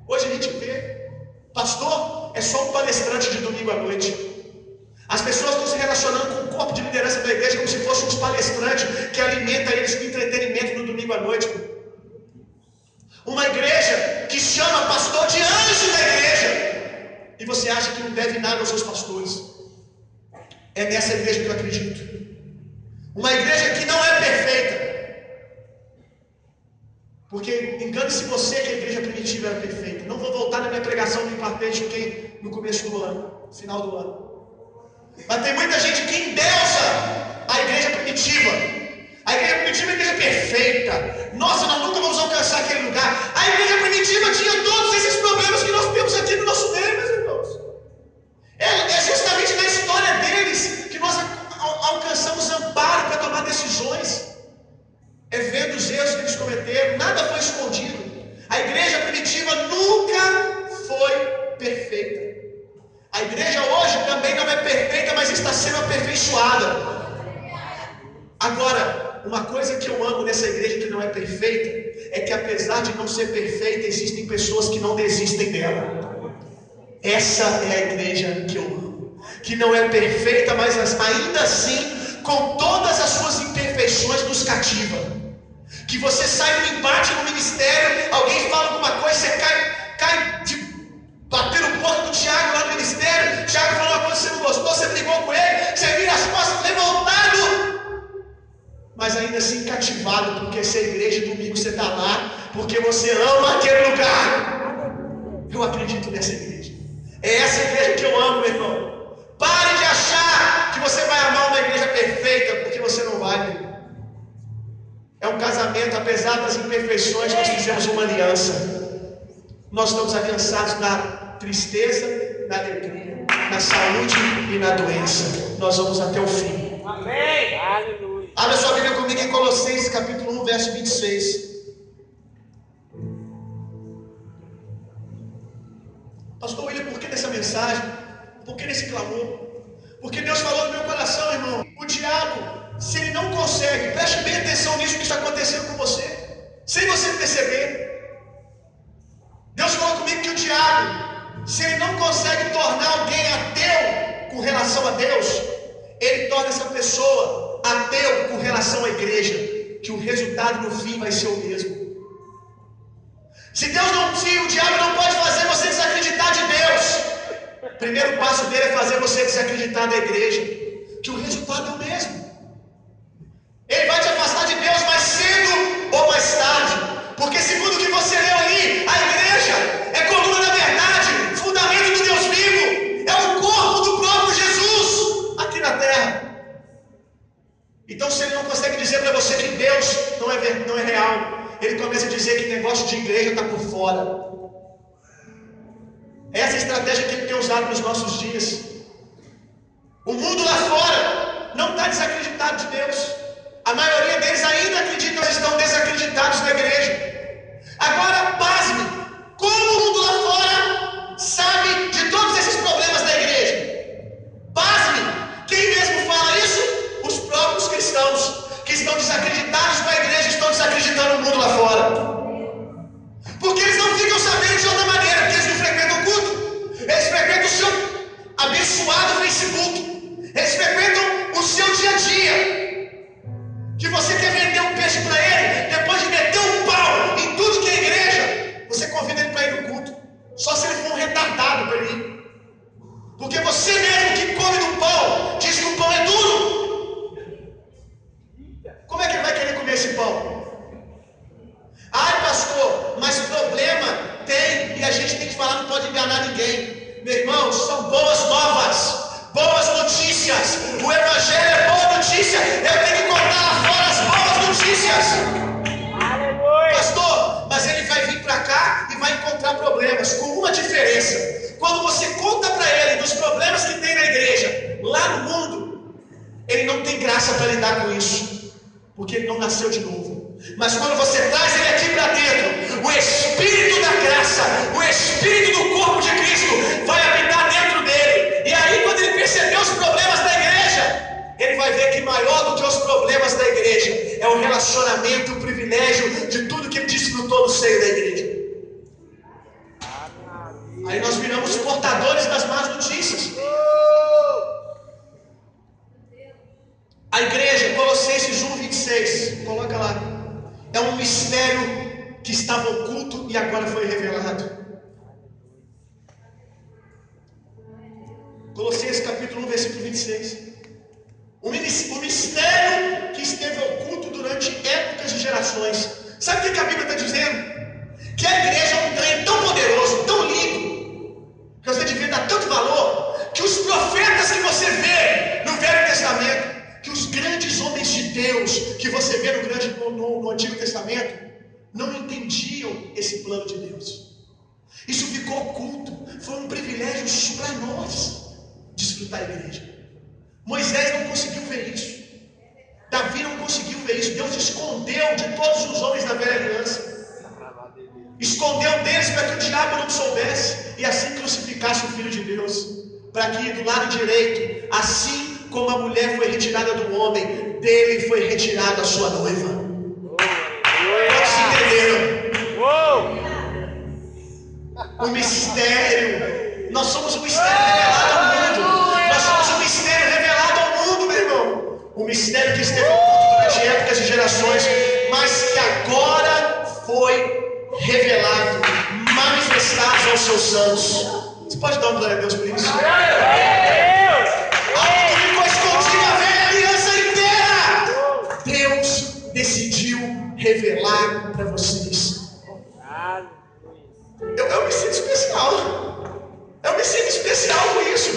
Hoje a gente vê, pastor é só um palestrante de domingo à noite. As pessoas estão se relacionando com o corpo de liderança da igreja como se fossem uns palestrantes que alimentam eles com entretenimento no domingo à noite. Uma igreja que chama pastor de anjo da igreja. E você acha que não deve nada aos seus pastores. É nessa igreja que eu acredito. Uma igreja que não é perfeita. Porque engane-se você que a igreja primitiva era perfeita. Não vou voltar na minha pregação do impartente no começo do ano, no final do ano. Mas tem muita gente que endeusa a igreja primitiva. A igreja primitiva é a igreja perfeita. Nossa, nós nunca vamos alcançar aquele lugar. A igreja primitiva tinha todos esses problemas que nós temos aqui no nosso meio, meus irmãos. É justamente na história deles que nós alcançamos amparo para tomar decisões. É vendo os erros que eles cometeram. Nada foi escondido. A igreja primitiva nunca foi perfeita. A igreja hoje também não é perfeita, mas está sendo aperfeiçoada. Agora, uma coisa que eu amo nessa igreja que não é perfeita, é que apesar de não ser perfeita, existem pessoas que não desistem dela. Essa é a igreja que eu amo. Que não é perfeita, mas ainda assim, com todas as suas imperfeições, nos cativa. Que você sai no embate no ministério, alguém fala alguma coisa, você cai de bater o ponto do Tiago lá no ministério, o Tiago falou uma coisa que você não gostou, você brigou com ele, você vira as costas levantado, mas ainda assim cativado, porque essa igreja domingo você está lá, porque você ama aquele lugar. Eu eu acredito nessa igreja. É essa igreja que eu amo, meu irmão. Pare de achar que você vai amar uma igreja perfeita, porque você não vai, meu irmão. É um casamento, apesar das imperfeições, nós fizemos uma aliança. Nós estamos aliançados na tristeza, na alegria, na saúde e na doença. Nós vamos até o fim. Amém. Aleluia. Abra sua Bíblia comigo em Colossenses capítulo 1, verso 26. Pastor William, por que nessa mensagem? Por que nesse clamor? Porque Deus falou no meu coração, irmão. O diabo, se ele não consegue, preste bem atenção nisso que está acontecendo com você, sem você perceber. Deus falou comigo que o diabo, se ele não consegue tornar alguém ateu com relação a Deus, ele torna essa pessoa ateu com relação à igreja, que o resultado no fim vai ser o mesmo. Se o diabo não pode fazer você desacreditar de Deus, o primeiro passo dele é fazer você desacreditar da igreja, que o resultado é o mesmo. Ele vai te afastar de Deus mais cedo ou mais tarde, porque segundo o que você leu ali, a igreja é coluna da verdade, fundamento do Deus vivo, é o corpo do próprio Jesus aqui na terra. Então, se ele não consegue dizer para você que Deus não é real, ele começa a dizer que negócio de igreja está por fora. Essa estratégia que ele tem usado nos nossos dias. O mundo lá fora não está desacreditado de Deus. A maioria deles ainda acreditam, eles estão desacreditados na igreja. Agora, pasme, como o mundo lá fora sabe de todos esses problemas da igreja? Pasme, quem mesmo fala isso? Os próprios cristãos, que estão desacreditados com a igreja, estão desacreditando o mundo lá fora. Porque eles não ficam sabendo de outra maneira, porque eles não frequentam o culto. Eles frequentam o seu abençoado Facebook. Eles frequentam o seu dia a dia. Que você quer vender um peixe para ele, depois de meter um pau em tudo que é igreja, você convida ele para ir no culto. Só se ele for um retardado para ele ir. Porque você mesmo que come no pão, diz que o pão é duro. Como é que ele vai querer comer esse pão? Ai, pastor, mas problema tem e a gente tem que falar, não pode enganar ninguém. Meu irmão, são boas novas, boas notícias. O evangelho é boa notícia. Eu tenho que contar lá fora as boas notícias. Aleluia. Pastor, mas ele vai vir para cá e vai encontrar problemas, com uma diferença. Quando você conta para ele dos problemas que tem na igreja, lá no mundo, ele não tem graça para lidar com isso, porque ele não nasceu de novo. Mas quando você traz ele aqui para dentro, o Espírito da graça, o Espírito do corpo de Cristo vai habitar dentro dele. E aí, quando ele perceber os problemas da igreja, ele vai ver que maior do que os problemas da igreja é o relacionamento, o privilégio de tudo que ele desfrutou no seio da igreja. Aí nós viramos portadores das más notícias. A igreja, Colossenses 1, 26, coloca lá. É um mistério que estava oculto e agora foi revelado. Colossenses capítulo 1, versículo 26. O mistério que esteve oculto durante épocas e gerações. Sabe o que a Bíblia está dizendo? Que a igreja é um trem tão poderoso, tão lindo, que você devia dar tanto valor, que os profetas que você vê no Velho Testamento, que os grandes homens de Deus que você vê no Antigo Testamento, não entendiam esse plano de Deus. Isso ficou oculto. Foi um privilégio para nós desfrutar a igreja. Moisés não conseguiu ver isso. Davi não conseguiu ver isso. Deus escondeu de todos os homens da velha aliança. Escondeu deles para que o diabo não soubesse e assim crucificasse o Filho de Deus. Para que do lado direito, assim como a mulher foi retirada do homem, dele foi retirada a sua noiva. Todos entenderam? O mistério. Nós somos um mistério revelado ao mundo. Nós somos um mistério revelado ao mundo, meu irmão. O mistério que esteve oculto durante épocas e gerações, mas que agora foi revelado, manifestado aos seus santos. Você pode dar uma glória a Deus por isso? Deus decidiu revelar para vocês. Eu me sinto especial. especial com isso.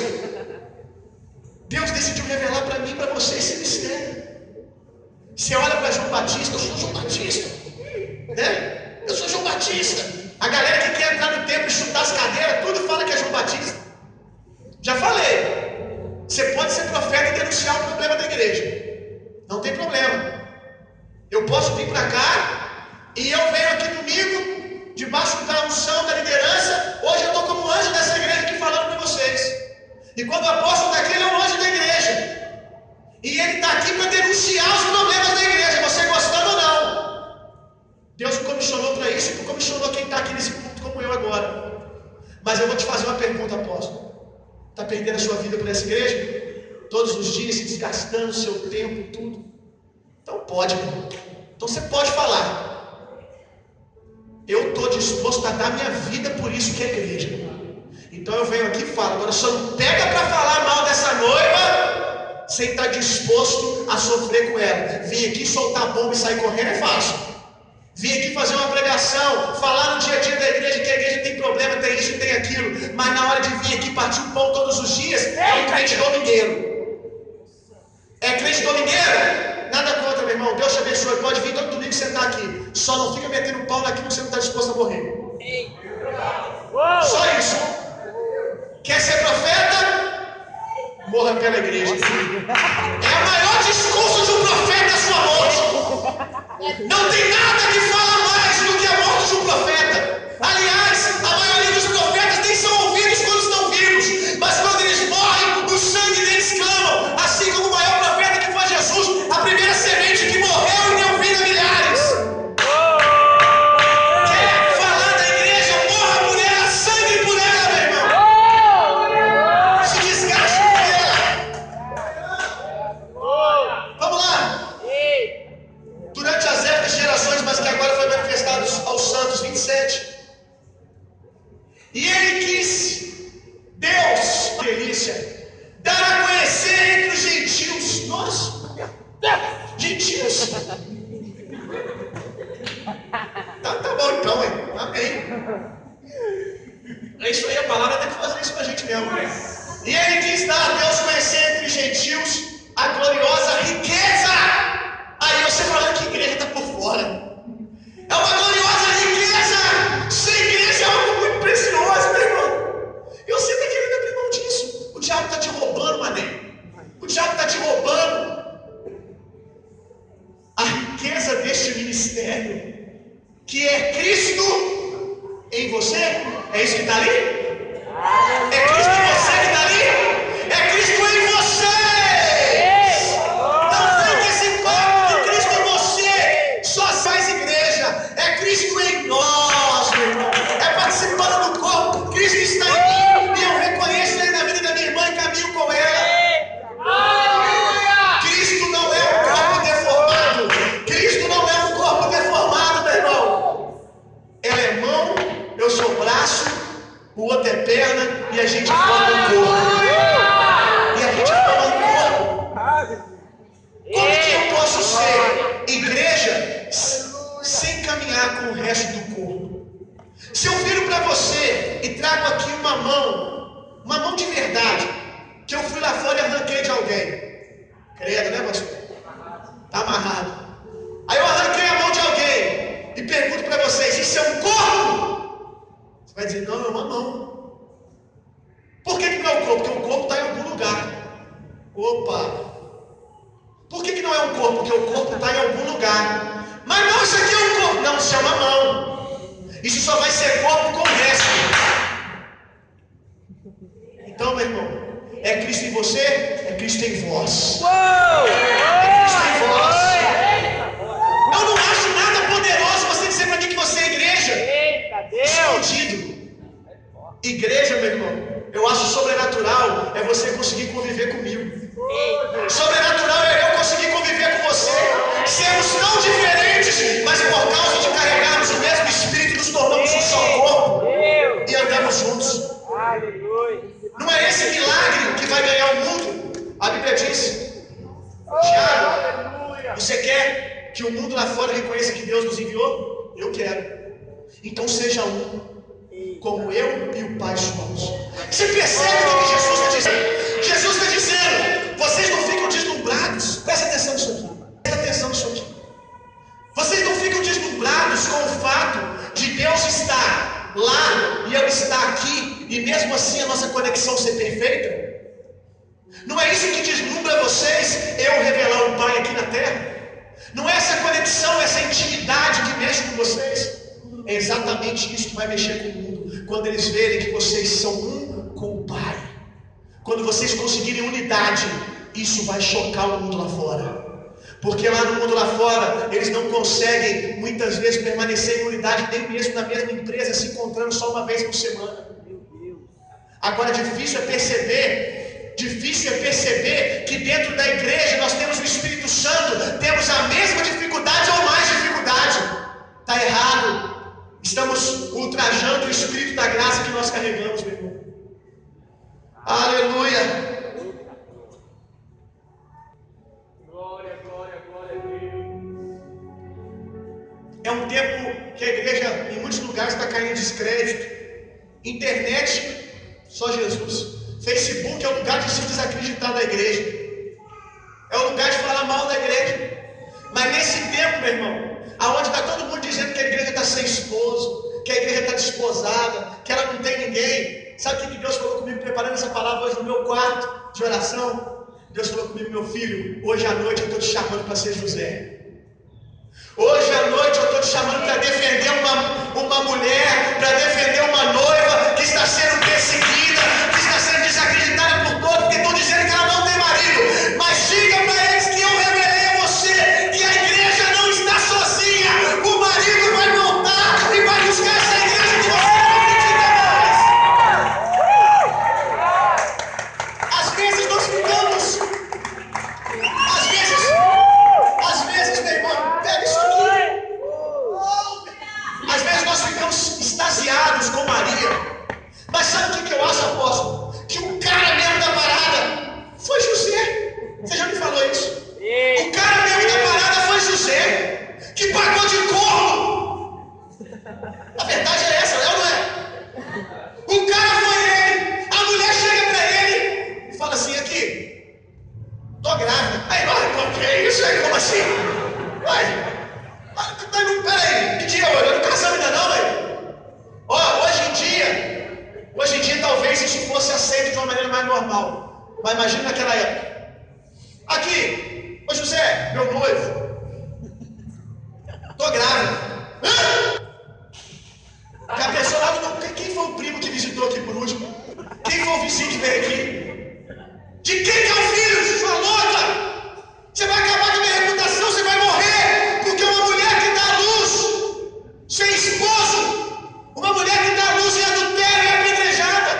Deus decidiu revelar para mim e para você esse mistério. Você olha para João Batista, eu sou João Batista, né? Eu sou João Batista. A galera que quer entrar no templo e chutar as cadeiras, tudo fala que é João Batista. Já falei. Você pode ser profeta e denunciar o problema da igreja. Não tem problema. Eu posso vir para cá e eu venho aqui domingo, debaixo da unção da liderança. Hoje eu estou como anjo dessa igreja aqui falando para vocês. E quando o apóstolo está aqui, ele é um anjo da igreja. E ele está aqui para denunciar os problemas da igreja, você gostando ou não. Deus me comissionou para isso e comissionou quem está aqui nesse culto como eu agora. Mas eu vou te fazer uma pergunta, apóstolo. Está perdendo a sua vida por essa igreja? Todos os dias se desgastando, seu tempo, tudo. Então pode, irmão. Então você pode falar. Eu estou disposto a dar minha vida por isso que é igreja. Então eu venho aqui e falo. Agora só não pega para falar mal dessa noiva sem estar disposto a sofrer com ela. Vim aqui soltar bomba e sair correndo é fácil. Vim aqui fazer uma pregação, falar no dia a dia da igreja que a igreja tem problema, tem isso e tem aquilo. Mas na hora de vir aqui partir o pão todos os dias, é um crente domingueiro. É crente domingueiro? Nada contra, meu irmão. Deus te abençoe. Pode vir todo domingo sentar aqui. Só não fica metendo pau naquilo que você não está disposto a morrer. Só isso. Quer ser profeta? Morra pela igreja. É o maior discurso de um profeta a sua morte. Não tem nada que fala mais do que a morte de um profeta. Aliás, a maioria dos profetas nem são ouvidos quando estão vivos. Mas quando eles morrem, o sangue deles clama. Assim como o maior profeta que foi Jesus, a primeira semente que morreu e deu vida a milhares. Quer falar da igreja? Morra por ela, sangue por ela, meu irmão. Se desgaste por ela. Vamos lá. Durante as épocas de gerações, mas que agora foi manifestado aos santos, 27. E ele quis, Deus, delícia, dar a conhecer entre os gentios. Nossa, gentios. Tá bom então, hein? Amém. É isso aí, a palavra tem que fazer isso com a gente mesmo. E ele quis dar a Deus conhecer entre os gentios a gloriosa riqueza. Aí você falando que igreja está por fora. É uma gloriosa riqueza. Ser igreja é algo muito precioso, meu irmão. E você está querendo abrir mão disso. O diabo está te roubando, mané. O diabo está te roubando a riqueza deste ministério, que é Cristo em você. É isso que está ali? É Cristo em você que está ali? É Cristo em você. Cristo em nós, meu irmão. É participando do corpo. Cristo está em mim. E eu reconheço Ele na vida da minha irmã e caminho com ela. Cristo não é um corpo deformado. Cristo não é um corpo deformado, meu irmão. Ela é mão, eu sou braço, o outro é perna e a gente forma um corpo. E a gente forma um corpo. Como que eu posso ser igreja sem caminhar com o resto do corpo? Se eu viro para você e trago aqui uma mão de verdade, que eu fui lá fora e arranquei de alguém, credo, né, pastor? Tá amarrado. Aí eu arranquei a mão de alguém e pergunto para vocês: isso é um corpo? Você vai dizer: não, é uma mão. Por que não é um corpo? Porque o corpo está em algum lugar. Opa! Por que não é um corpo? Porque o corpo está em algum lugar. Mas não, isso aqui é um corpo. Não, isso é uma mão. Isso só vai ser corpo com o resto. Então, meu irmão, é Cristo em você, é Cristo em vós. É Cristo em vós. Eu não acho nada poderoso você dizer para mim que você é igreja. Escondido. Igreja, meu irmão, eu acho sobrenatural é você conseguir conviver comigo. Sobrenatural é eu conseguir conviver com você. Sermos tão diferentes, mas por causa de carregarmos o mesmo Espírito, nos tornamos um só corpo e andamos juntos. Não é esse milagre que vai ganhar o mundo? A Bíblia diz: Tiago, você quer que o mundo lá fora reconheça que Deus nos enviou? Eu quero. Então seja um, como eu e o Pai somos. Você percebe o que Jesus está dizendo? Jesus está dizendo: vocês não ficam deslumbrados. Presta atenção nisso aqui. Presta atenção nisso aqui. Vocês não ficam deslumbrados com o fato de Deus estar lá e eu estar aqui, e mesmo assim a nossa conexão ser perfeita? Não é isso que deslumbra vocês, eu revelar o Pai aqui na terra? Não é essa conexão, essa intimidade que mexe com vocês? É exatamente isso que vai mexer com o mundo. Quando eles verem que vocês são um com o Pai. Quando vocês conseguirem unidade, isso vai chocar o mundo lá fora. Porque lá no mundo lá fora, eles não conseguem muitas vezes permanecer em unidade, nem mesmo na mesma empresa, se encontrando só uma vez por semana. Agora difícil é perceber que dentro da igreja nós temos o Espírito Santo, temos a mesma dificuldade ou mais dificuldade. Está errado. Estamos ultrajando o Espírito da graça que nós carregamos, meu irmão. Aleluia. Glória, glória, glória a Deus. É um tempo que a igreja em muitos lugares está caindo em descrédito. Internet, só Jesus. Facebook é o lugar de se desacreditar da igreja. É o lugar de falar mal da igreja. Mas nesse tempo, meu irmão, aonde está todo mundo dizendo que a igreja está sem esposo, que a igreja está desposada, que ela não tem ninguém. Sabe o que Deus falou comigo preparando essa palavra hoje no meu quarto de oração? Deus falou comigo: meu filho, hoje à noite eu estou te chamando para ser José. Hoje à noite eu estou te chamando para defender uma mulher, para defender uma noiva que está sendo perseguida, que está sendo desacreditada por todos, porque estão dizendo que ela não tem marido. Mas diga para eles que eu revelei a você que a igreja não está sozinha. O marido vai voltar e vai buscar essa igreja que você não acredita mais. Às vezes nós ficamos, às vezes, meu irmão, pega isso aqui. Às vezes nós ficamos extasiados com Maria. Mas sabe o que eu acho, apóstolo? Que o cara mesmo da parada foi José. Você já me falou isso? O cara mesmo da parada foi José, que pagou de corno. A verdade é essa, é ou não é? O cara foi ele. A mulher chega pra ele e fala assim: aqui, tô grávida. Aí, que é isso aí? Como assim? Peraí, que dia hoje? Eu não casamos ainda não, velho. Ó, hoje em dia talvez isso fosse aceito de uma maneira mais normal. Mas imagina naquela época. Aqui, ô José, meu noivo, tô grávida. Hã? Já pensou lá no... Quem foi o primo que visitou aqui por último? Quem foi o vizinho que veio aqui? De quem que é o filho? Sua louca! Você vai acabar com a minha reputação, você vai morrer! Porque uma mulher que dá luz sem esposo, uma mulher que dá luz em adultério é apedrejada.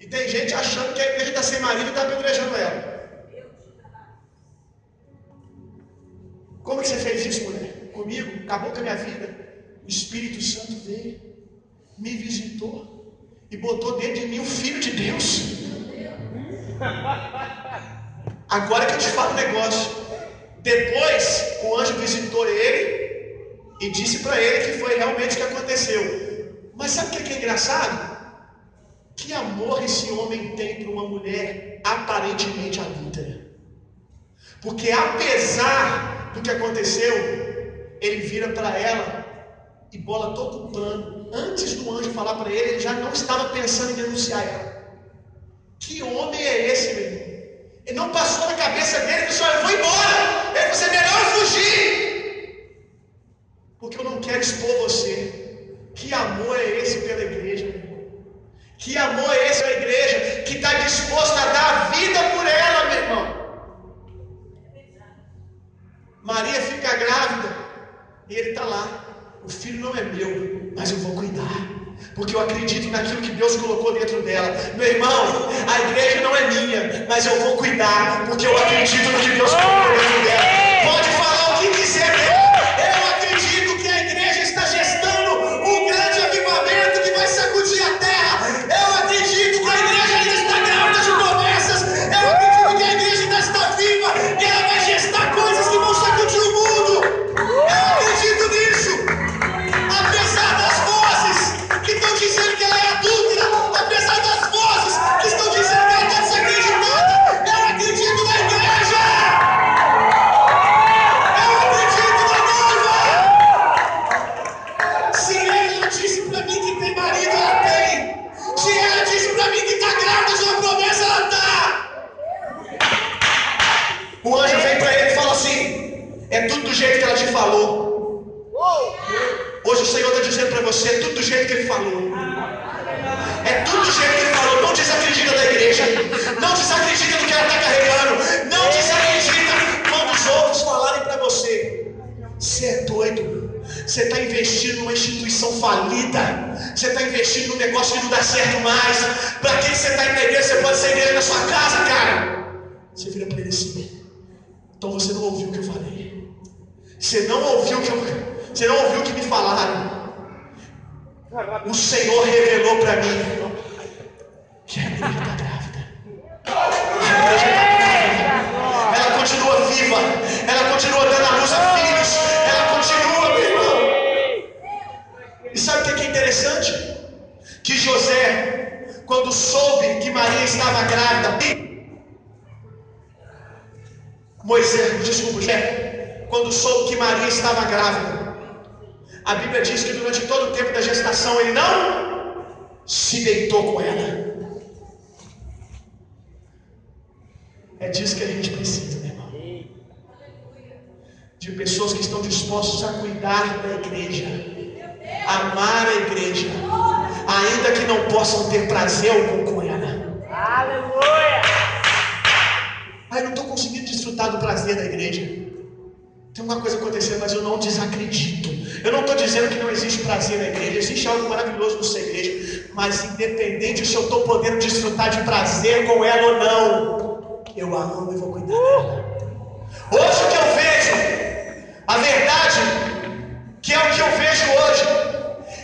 E tem gente achando que a igreja está sem marido e está apedrejando ela. Como que você fez isso, mulher? Comigo? Acabou com a minha vida. O Espírito Santo veio, me visitou e botou dentro de mim o Filho de Deus. Agora que eu te falo um negócio. Depois o anjo visitou ele e disse para ele que foi realmente o que aconteceu. Mas sabe o que é engraçado? Que amor esse homem tem por uma mulher aparentemente adúltera. Porque apesar do que aconteceu, ele vira para ela e bola todo o plano. Antes do anjo falar para ele, ele já não estava pensando em denunciar ela. Que homem é esse, meu irmão? Ele não passou na cabeça dele, ele disse: olha, eu vou embora. Ele disse: é melhor eu fugir, porque eu não quero expor você. Que amor é esse pela igreja, meu irmão? Que amor é esse pela igreja que está disposto a dar a vida por ela, meu irmão? Maria fica grávida e ele está lá: o filho não é meu, mas eu vou cuidar, porque eu acredito naquilo que Deus colocou dentro dela. Meu irmão, a igreja não é minha, mas eu vou cuidar, porque eu acredito no que Deus colocou dentro dela. Pode falar o que quiser, eu acredito que a igreja está gestando um grande avivamento que vai sacudir a terra. Eu acredito que a igreja ainda está grávida de promessas. Eu acredito que a igreja ainda está viva e ela vai gestar coisas que vão sacudir o mundo. Eu acredito nisso. Apesar das vozes que estão dizendo que ela é adúltera, apesar você, é tudo do jeito que ele falou. É tudo do jeito que ele falou. Não desacredita da igreja. Não desacredita do que ela está carregando. Não desacredita quando os outros falarem para você. Você é doido. Você está investindo numa instituição falida. Você está investindo num negócio que não dá certo mais. Para quem você está indo na igreja, você pode ser igreja na sua casa, cara. Você vira para ele assim. Então você não ouviu o que eu falei. Você não ouviu o que me falaram. O Senhor revelou para mim que a igreja está grávida. Ela continua viva. Ela continua dando a luz a filhos. Ela continua, meu irmão. E sabe o que é interessante? Que José, quando soube que Maria estava grávida, José, quando soube que Maria estava grávida, a Bíblia diz que durante todo o tempo da gestação ele não se deitou com ela. É disso que a gente precisa, meu irmão. De pessoas que estão dispostas a cuidar da igreja, amar a igreja, ainda que não possam ter prazer algum com ela. Aleluia! Eu não estou conseguindo desfrutar do prazer da igreja. Tem uma coisa acontecendo, mas eu não desacredito. Eu não estou dizendo que não existe prazer na igreja. Existe algo maravilhoso na sua igreja. Mas independente se eu estou podendo desfrutar de prazer com ela ou não, eu a amo e vou cuidar dela. Hoje o que eu vejo, a verdade, que é o que eu vejo hoje,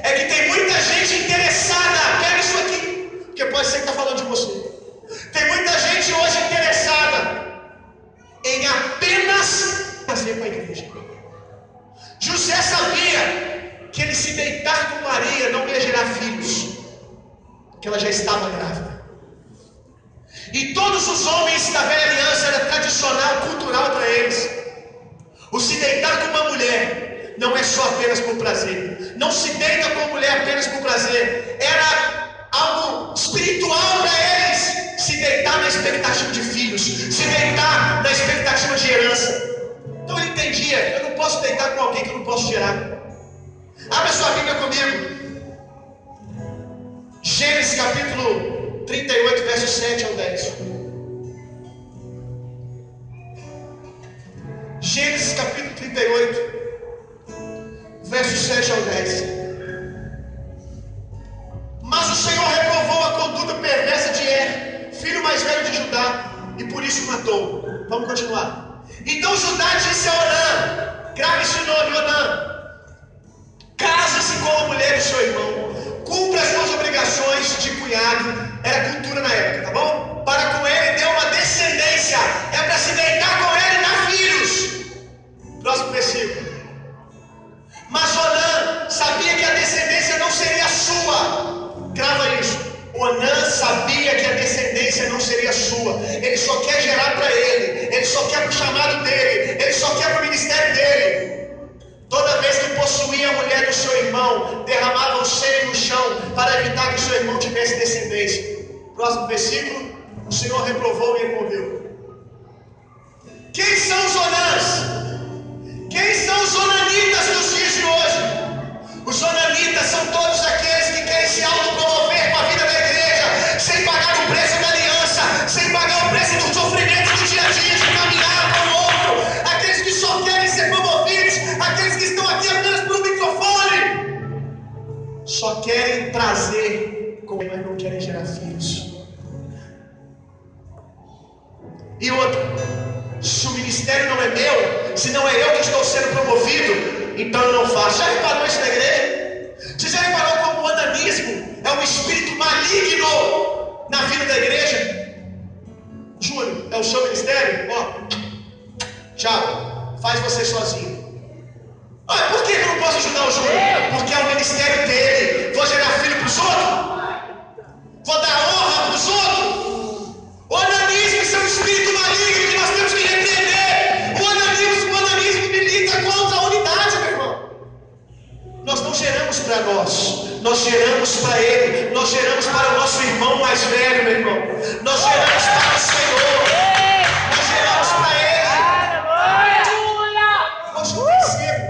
é que tem muita gente interessada. Pega isso aqui, porque pode ser que está falando de você. Tem muita gente hoje interessada em apenas fazer para a igreja. José sabia que ele se deitar com Maria não ia gerar filhos, porque ela já estava grávida. E todos os homens da velha aliança era tradicional, cultural para eles. O se deitar com uma mulher não é só apenas por prazer. Não se deita com a mulher apenas por prazer. Era algo espiritual para eles. Se deitar na expectativa de filhos, se deitar na expectativa de herança. Então ele entendia, eu não posso deitar com alguém que eu não posso gerar. Abra sua Bíblia comigo. Gênesis capítulo 38, versos 7 ao 10. Gênesis capítulo 38, versos 7 ao 10. Mas o Senhor reprovou a conduta perversa de filho mais velho de Judá, e por isso matou. Vamos continuar. Então Judá disse a Onã, grave esse nome, Onã: case-se com a mulher do seu irmão, cumpra as suas obrigações de cunhado, era cultura na época, tá bom? Para com ele dê uma descendência, é para se deitar com ele e dar filhos. Próximo versículo. Mas Onã sabia que a descendência não seria sua. Grava isso. Onã sabia que a descendência não seria sua. Ele só quer gerar para ele. Ele só quer para o chamado dele. Ele só quer para o ministério dele. Toda vez que possuía a mulher do seu irmão, derramava o sangue no chão para evitar que o seu irmão tivesse descendência. Próximo versículo. O Senhor reprovou e ele morreu. Quem são os Onãs? Quem são os onanitas dos dias de hoje? Os onanitas são todos aqueles que querem se autopromover com a vida da igreja, sem pagar o preço da aliança, sem pagar o preço do sofrimento do dia a dia, de caminhar com o outro. Aqueles que só querem ser promovidos, aqueles que estão aqui apenas por um microfone, só querem prazer, mas não querem gerar filhos. E outro, se o ministério não é meu, se não é eu que estou sendo promovido, então eu não faço. Já reparou isso na igreja? Você já reparou como o onanismo é um espírito maligno na vida da igreja? Júnior, é o seu ministério? Ó, tchau, faz você sozinho. Por que eu não posso ajudar o Júnior? Porque é o ministério dele. Vou gerar filho para os outros? Vou dar honra para os outros? O onanismo é um espírito maligno que nós temos que repreender. O onanismo milita contra a unidade, meu irmão. Nós não geramos para nós geramos para ele, nós geramos para o nosso irmão mais velho, meu irmão. Nós geramos para o Senhor, nós geramos para ele. Hoje eu percebo,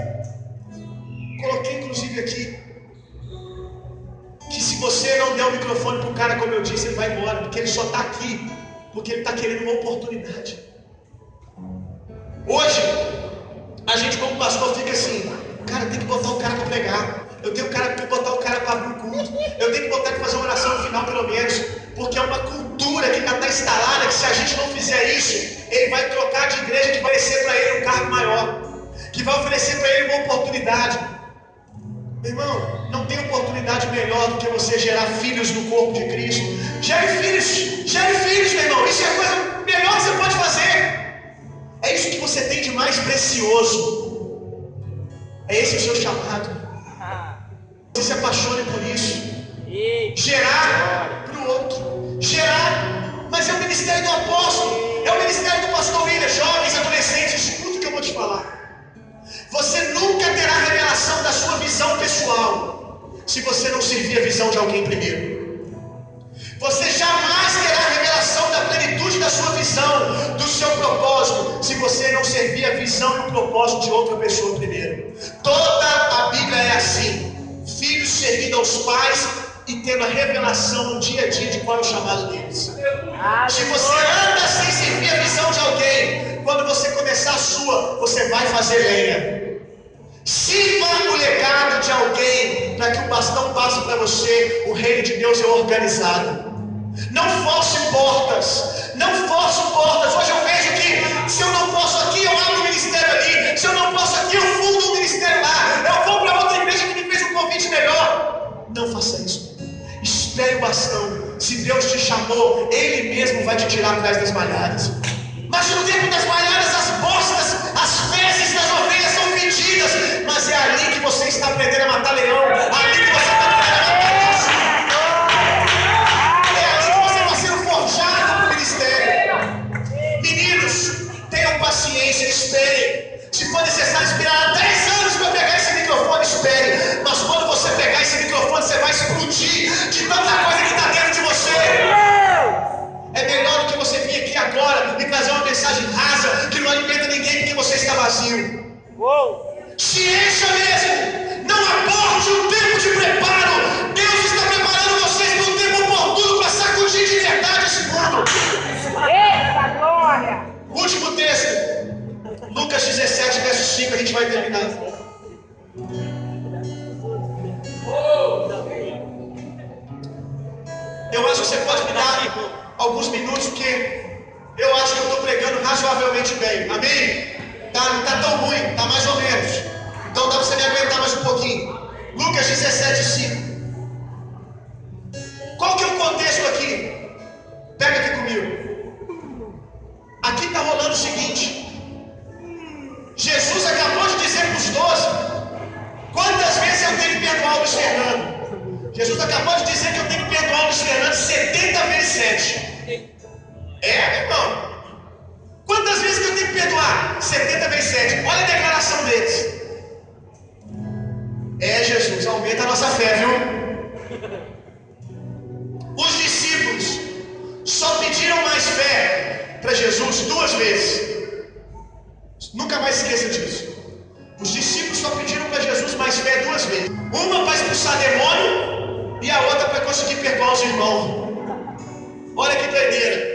coloquei inclusive aqui, só está aqui porque ele está querendo uma oportunidade. Hoje, a gente como pastor fica assim, cara, tem que botar o cara para pregar, eu tenho que botar o cara para abrir o culto, eu tenho que botar para fazer uma oração no final pelo menos, porque é uma cultura que já está instalada, que se a gente não fizer isso, ele vai trocar de igreja, que vai oferecer para ele um cargo maior, que vai oferecer para ele uma oportunidade. Meu irmão, não tem oportunidade melhor do que você gerar filhos no corpo de Cristo. Gere filhos, meu irmão. Isso é a coisa melhor que você pode fazer. É isso que você tem de mais precioso. É esse o seu chamado. Você se apaixone por isso. Gerar para o outro. Gerar. Mas é o ministério do apóstolo. É o ministério do pastor William. Jovens, adolescentes, escuta o que eu vou te falar. Você nunca terá revelação da sua visão pessoal se você não servir a visão de alguém primeiro. Você jamais terá revelação da plenitude da sua visão, do seu propósito, se você não servir a visão e o propósito de outra pessoa primeiro. Toda a Bíblia é assim: filhos servindo aos pais e tendo a revelação no dia a dia de qual é o chamado deles. Se você anda sem servir a visão de alguém, quando você começar a sua, você vai fazer lenha. Sirva o legado de alguém para que o bastão passe para você. O reino de Deus é organizado. Não force portas. Não force portas. Hoje eu vejo que se eu não posso aqui, eu abro o ministério ali. Se eu não posso aqui, eu fundo o ministério lá. Eu vou para outra igreja que me fez um convite melhor. Não faça isso. Espere o bastão. Se Deus te chamou, Ele mesmo vai te tirar atrás das malhadas. Mas no tempo das malhadas, as bostas, as fezes das ovelhas são fedidas. Mas é ali que você está aprendendo a matar leão. Ali que você está aprendendo a matar urso. É ali que você está sendo forjado para o ministério. Meninos, tenham paciência, esperem. Se for necessário esperar 10 anos para pegar esse microfone, espere. Mas quando você pegar esse microfone, você vai explodir de tanta coisa que está dentro de você. É melhor do que você vir aqui agora e trazer uma mensagem rasa que não alimenta ninguém porque você está vazio. Se encha mesmo. Não aborte um tempo de preparo. Deus está preparando vocês para um tempo oportuno para sacudir de verdade esse mundo. Eita glória! Último texto. Lucas 17, verso 5, a gente vai terminar. Eu acho que você pode me dar alguns minutos, porque eu acho que eu estou pregando razoavelmente bem. Amém? Não está tão ruim, está mais ou menos. Então dá para você me aguentar mais um pouquinho. Lucas 17, 5. Qual que é o contexto aqui? Pega aqui comigo. Aqui está rolando o seguinte. Jesus acabou de dizer para os 12: quantas vezes eu tenho que perdoar o Luiz Fernando? Jesus acabou de dizer que eu tenho que perdoar o Luiz Fernando 70 vezes 7. Meu irmão. Quantas vezes que eu tenho que perdoar? 70 vezes 7. Olha a declaração deles. Jesus, aumenta a nossa fé, viu? Os discípulos só pediram mais fé para Jesus 2 vezes. Nunca mais esqueça disso. Os discípulos só pediram para Jesus mais fé 2 vezes. Uma para expulsar demônio e a outra para conseguir perdoar os irmãos. Olha que doideira.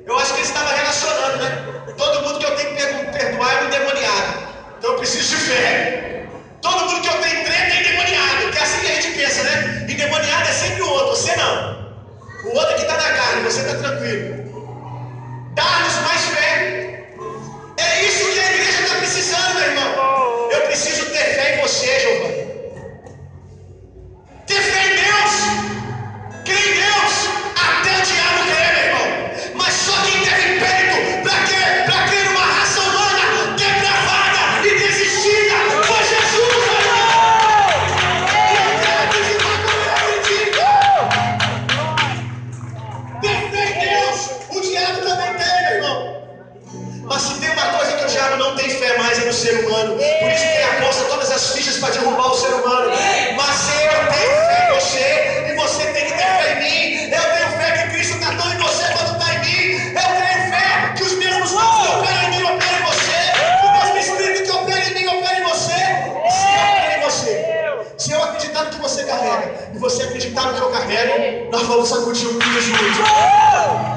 Eu acho que eles estavam relacionando, né? Todo mundo que eu tenho que perdoar é um endemoniado. Então eu preciso de fé. Todo mundo que eu tenho treta é endemoniado. Que é assim que a gente pensa, né? Endemoniado é sempre o outro, você não. O outro que está na carne, você está tranquilo. Dá-nos mais fé. É isso que a igreja está precisando, meu irmão. Eu preciso ter fé em você, Giovanni. Ter fé em Deus. Crer em Deus. Até o diabo crer, meu irmão. Mas só quem teve peito para quê? Para crer numa raça humana depravada e desistida foi Jesus, meu irmão. E eu quero acreditar como eu acredito. Ter fé em Deus. O diabo também tem, meu irmão. Mas se tem uma coisa que o diabo não tem fé mais é no ser humano. Por isso que ele aposta todas as fichas para derrubar o ser humano. Mas eu tenho fé em você e você tem que ter fé em mim. Eu tenho fé que Cristo está tão em você quanto está em mim. Eu tenho fé que os mesmos dons que operam em mim operam em você. Que o mesmo Espírito que opera em mim opera em você. E se eu operar em você, se eu acreditar no que você carrega e você acreditar no que eu carrego, nós vamos sacudir o mundo juntos.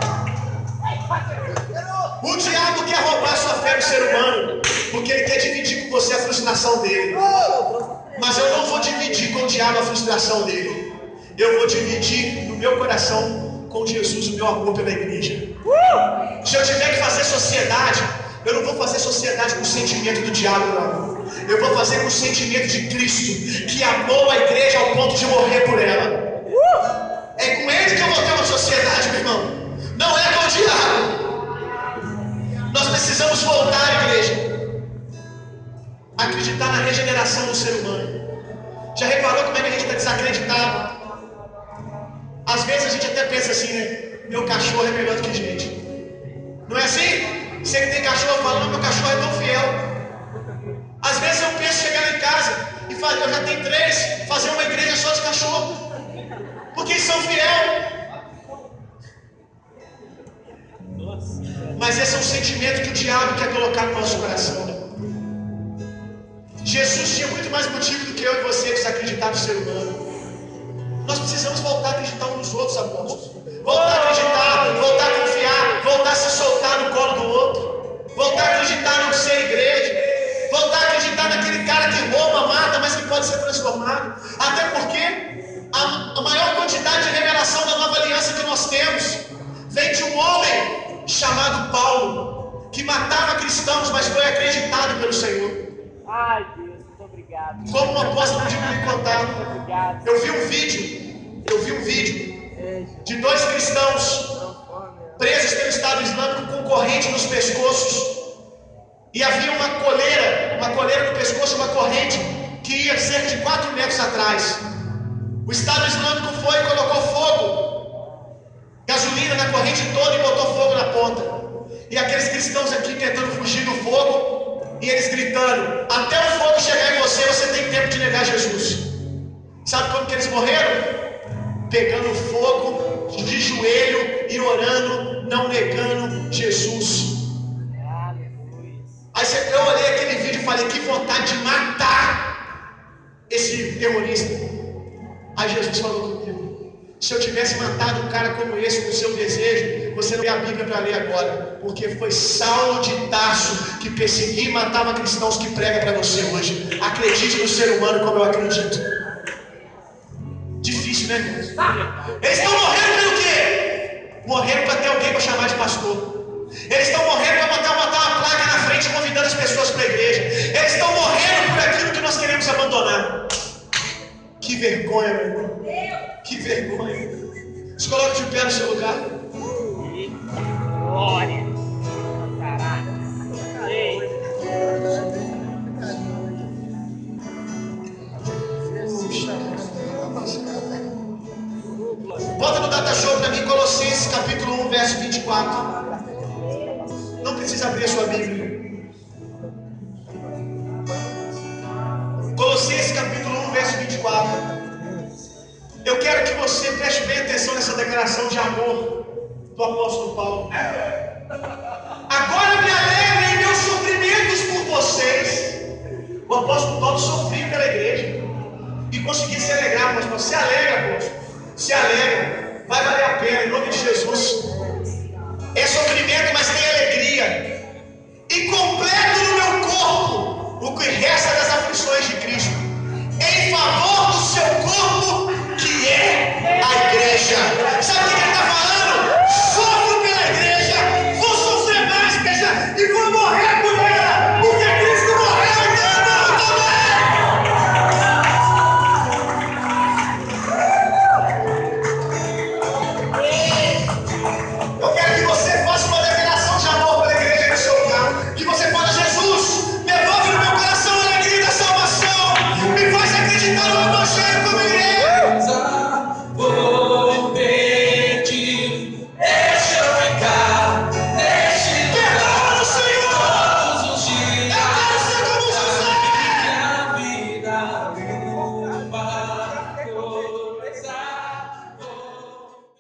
porque ele quer dividir com você a frustração dele. Mas eu não vou dividir com o diabo a frustração dele. Eu vou dividir no meu coração com Jesus o meu amor pela igreja. Se eu tiver que fazer sociedade, eu não vou fazer sociedade com o sentimento do diabo, não. Eu vou fazer com o sentimento de Cristo, que amou a igreja ao ponto de morrer por ela. É com ele que eu vou ter uma sociedade, meu irmão. Não é com o diabo. Nós precisamos voltar, igreja, a acreditar na regeneração do ser humano. Já reparou como é que a gente está desacreditado? Às vezes a gente até pensa assim, né? Meu cachorro é melhor do que gente. Não é assim? Você que tem cachorro fala, não, meu cachorro é tão fiel. Às vezes eu penso chegando em casa e falar, eu já tenho 3, fazer uma igreja só de cachorro. Porque eles são fiéis. Mas esse é um sentimento que o diabo quer colocar no nosso coração. Jesus tinha muito mais motivo do que eu e você desacreditar no ser humano. Nós precisamos voltar a acreditar uns nos outros, apóstolos. Voltar a acreditar, voltar a confiar, voltar a se soltar no colo do outro. Voltar a acreditar não ser igreja. Voltar a acreditar naquele cara que rouba, mata, mas que pode ser transformado. Até porque a maior quantidade de revelação da nova aliança que nós temos vem de um homem chamado Paulo, que matava cristãos, mas foi acreditado pelo Senhor. Ai, Deus, muito obrigado. Como o apóstolo me contar. Eu vi um vídeo de 2 cristãos presos pelo Estado Islâmico com corrente nos pescoços. E havia uma coleira no pescoço, uma corrente que ia cerca de 4 metros atrás. O Estado Islâmico foi e colocou fogo, gasolina na corrente toda e botou fogo na ponta. E aqueles cristãos aqui tentando fugir do fogo e eles gritando, até o fogo chegar em você, você tem tempo de negar Jesus. Sabe como que eles morreram? Pegando fogo, de joelho e orando, não negando Jesus. Aí eu olhei aquele vídeo e falei, que vontade de matar esse terrorista. Aí Jesus falou comigo, se eu tivesse matado um cara como esse com o seu desejo, você não ia a Bíblia para ler agora, porque foi Saulo de Tarso que perseguia e matava cristãos que prega para você hoje. Acredite no ser humano como eu acredito. Difícil, né, irmãos? Eles estão morrendo pelo quê? Morrendo para ter alguém para chamar de pastor. Eles estão morrendo para botar uma placa na frente convidando as pessoas para a igreja. Eles estão morrendo por aquilo que nós queremos abandonar. Que vergonha, meu irmão. Que vergonha. Se coloque de pé no seu lugar. Glória. Caraca. Bota no data show para mim, Colossenses capítulo 1, verso 24. Não precisa abrir a sua Bíblia. Colossenses capítulo 1, verso 24. Eu quero que você preste bem atenção nessa declaração de amor do apóstolo Paulo. Agora me alegro em meus sofrimentos por vocês. O apóstolo Paulo sofria pela igreja e conseguia se alegrar, apóstolo. Se alegra, apóstolo. Se alegra. Vai valer a pena, em nome de Jesus.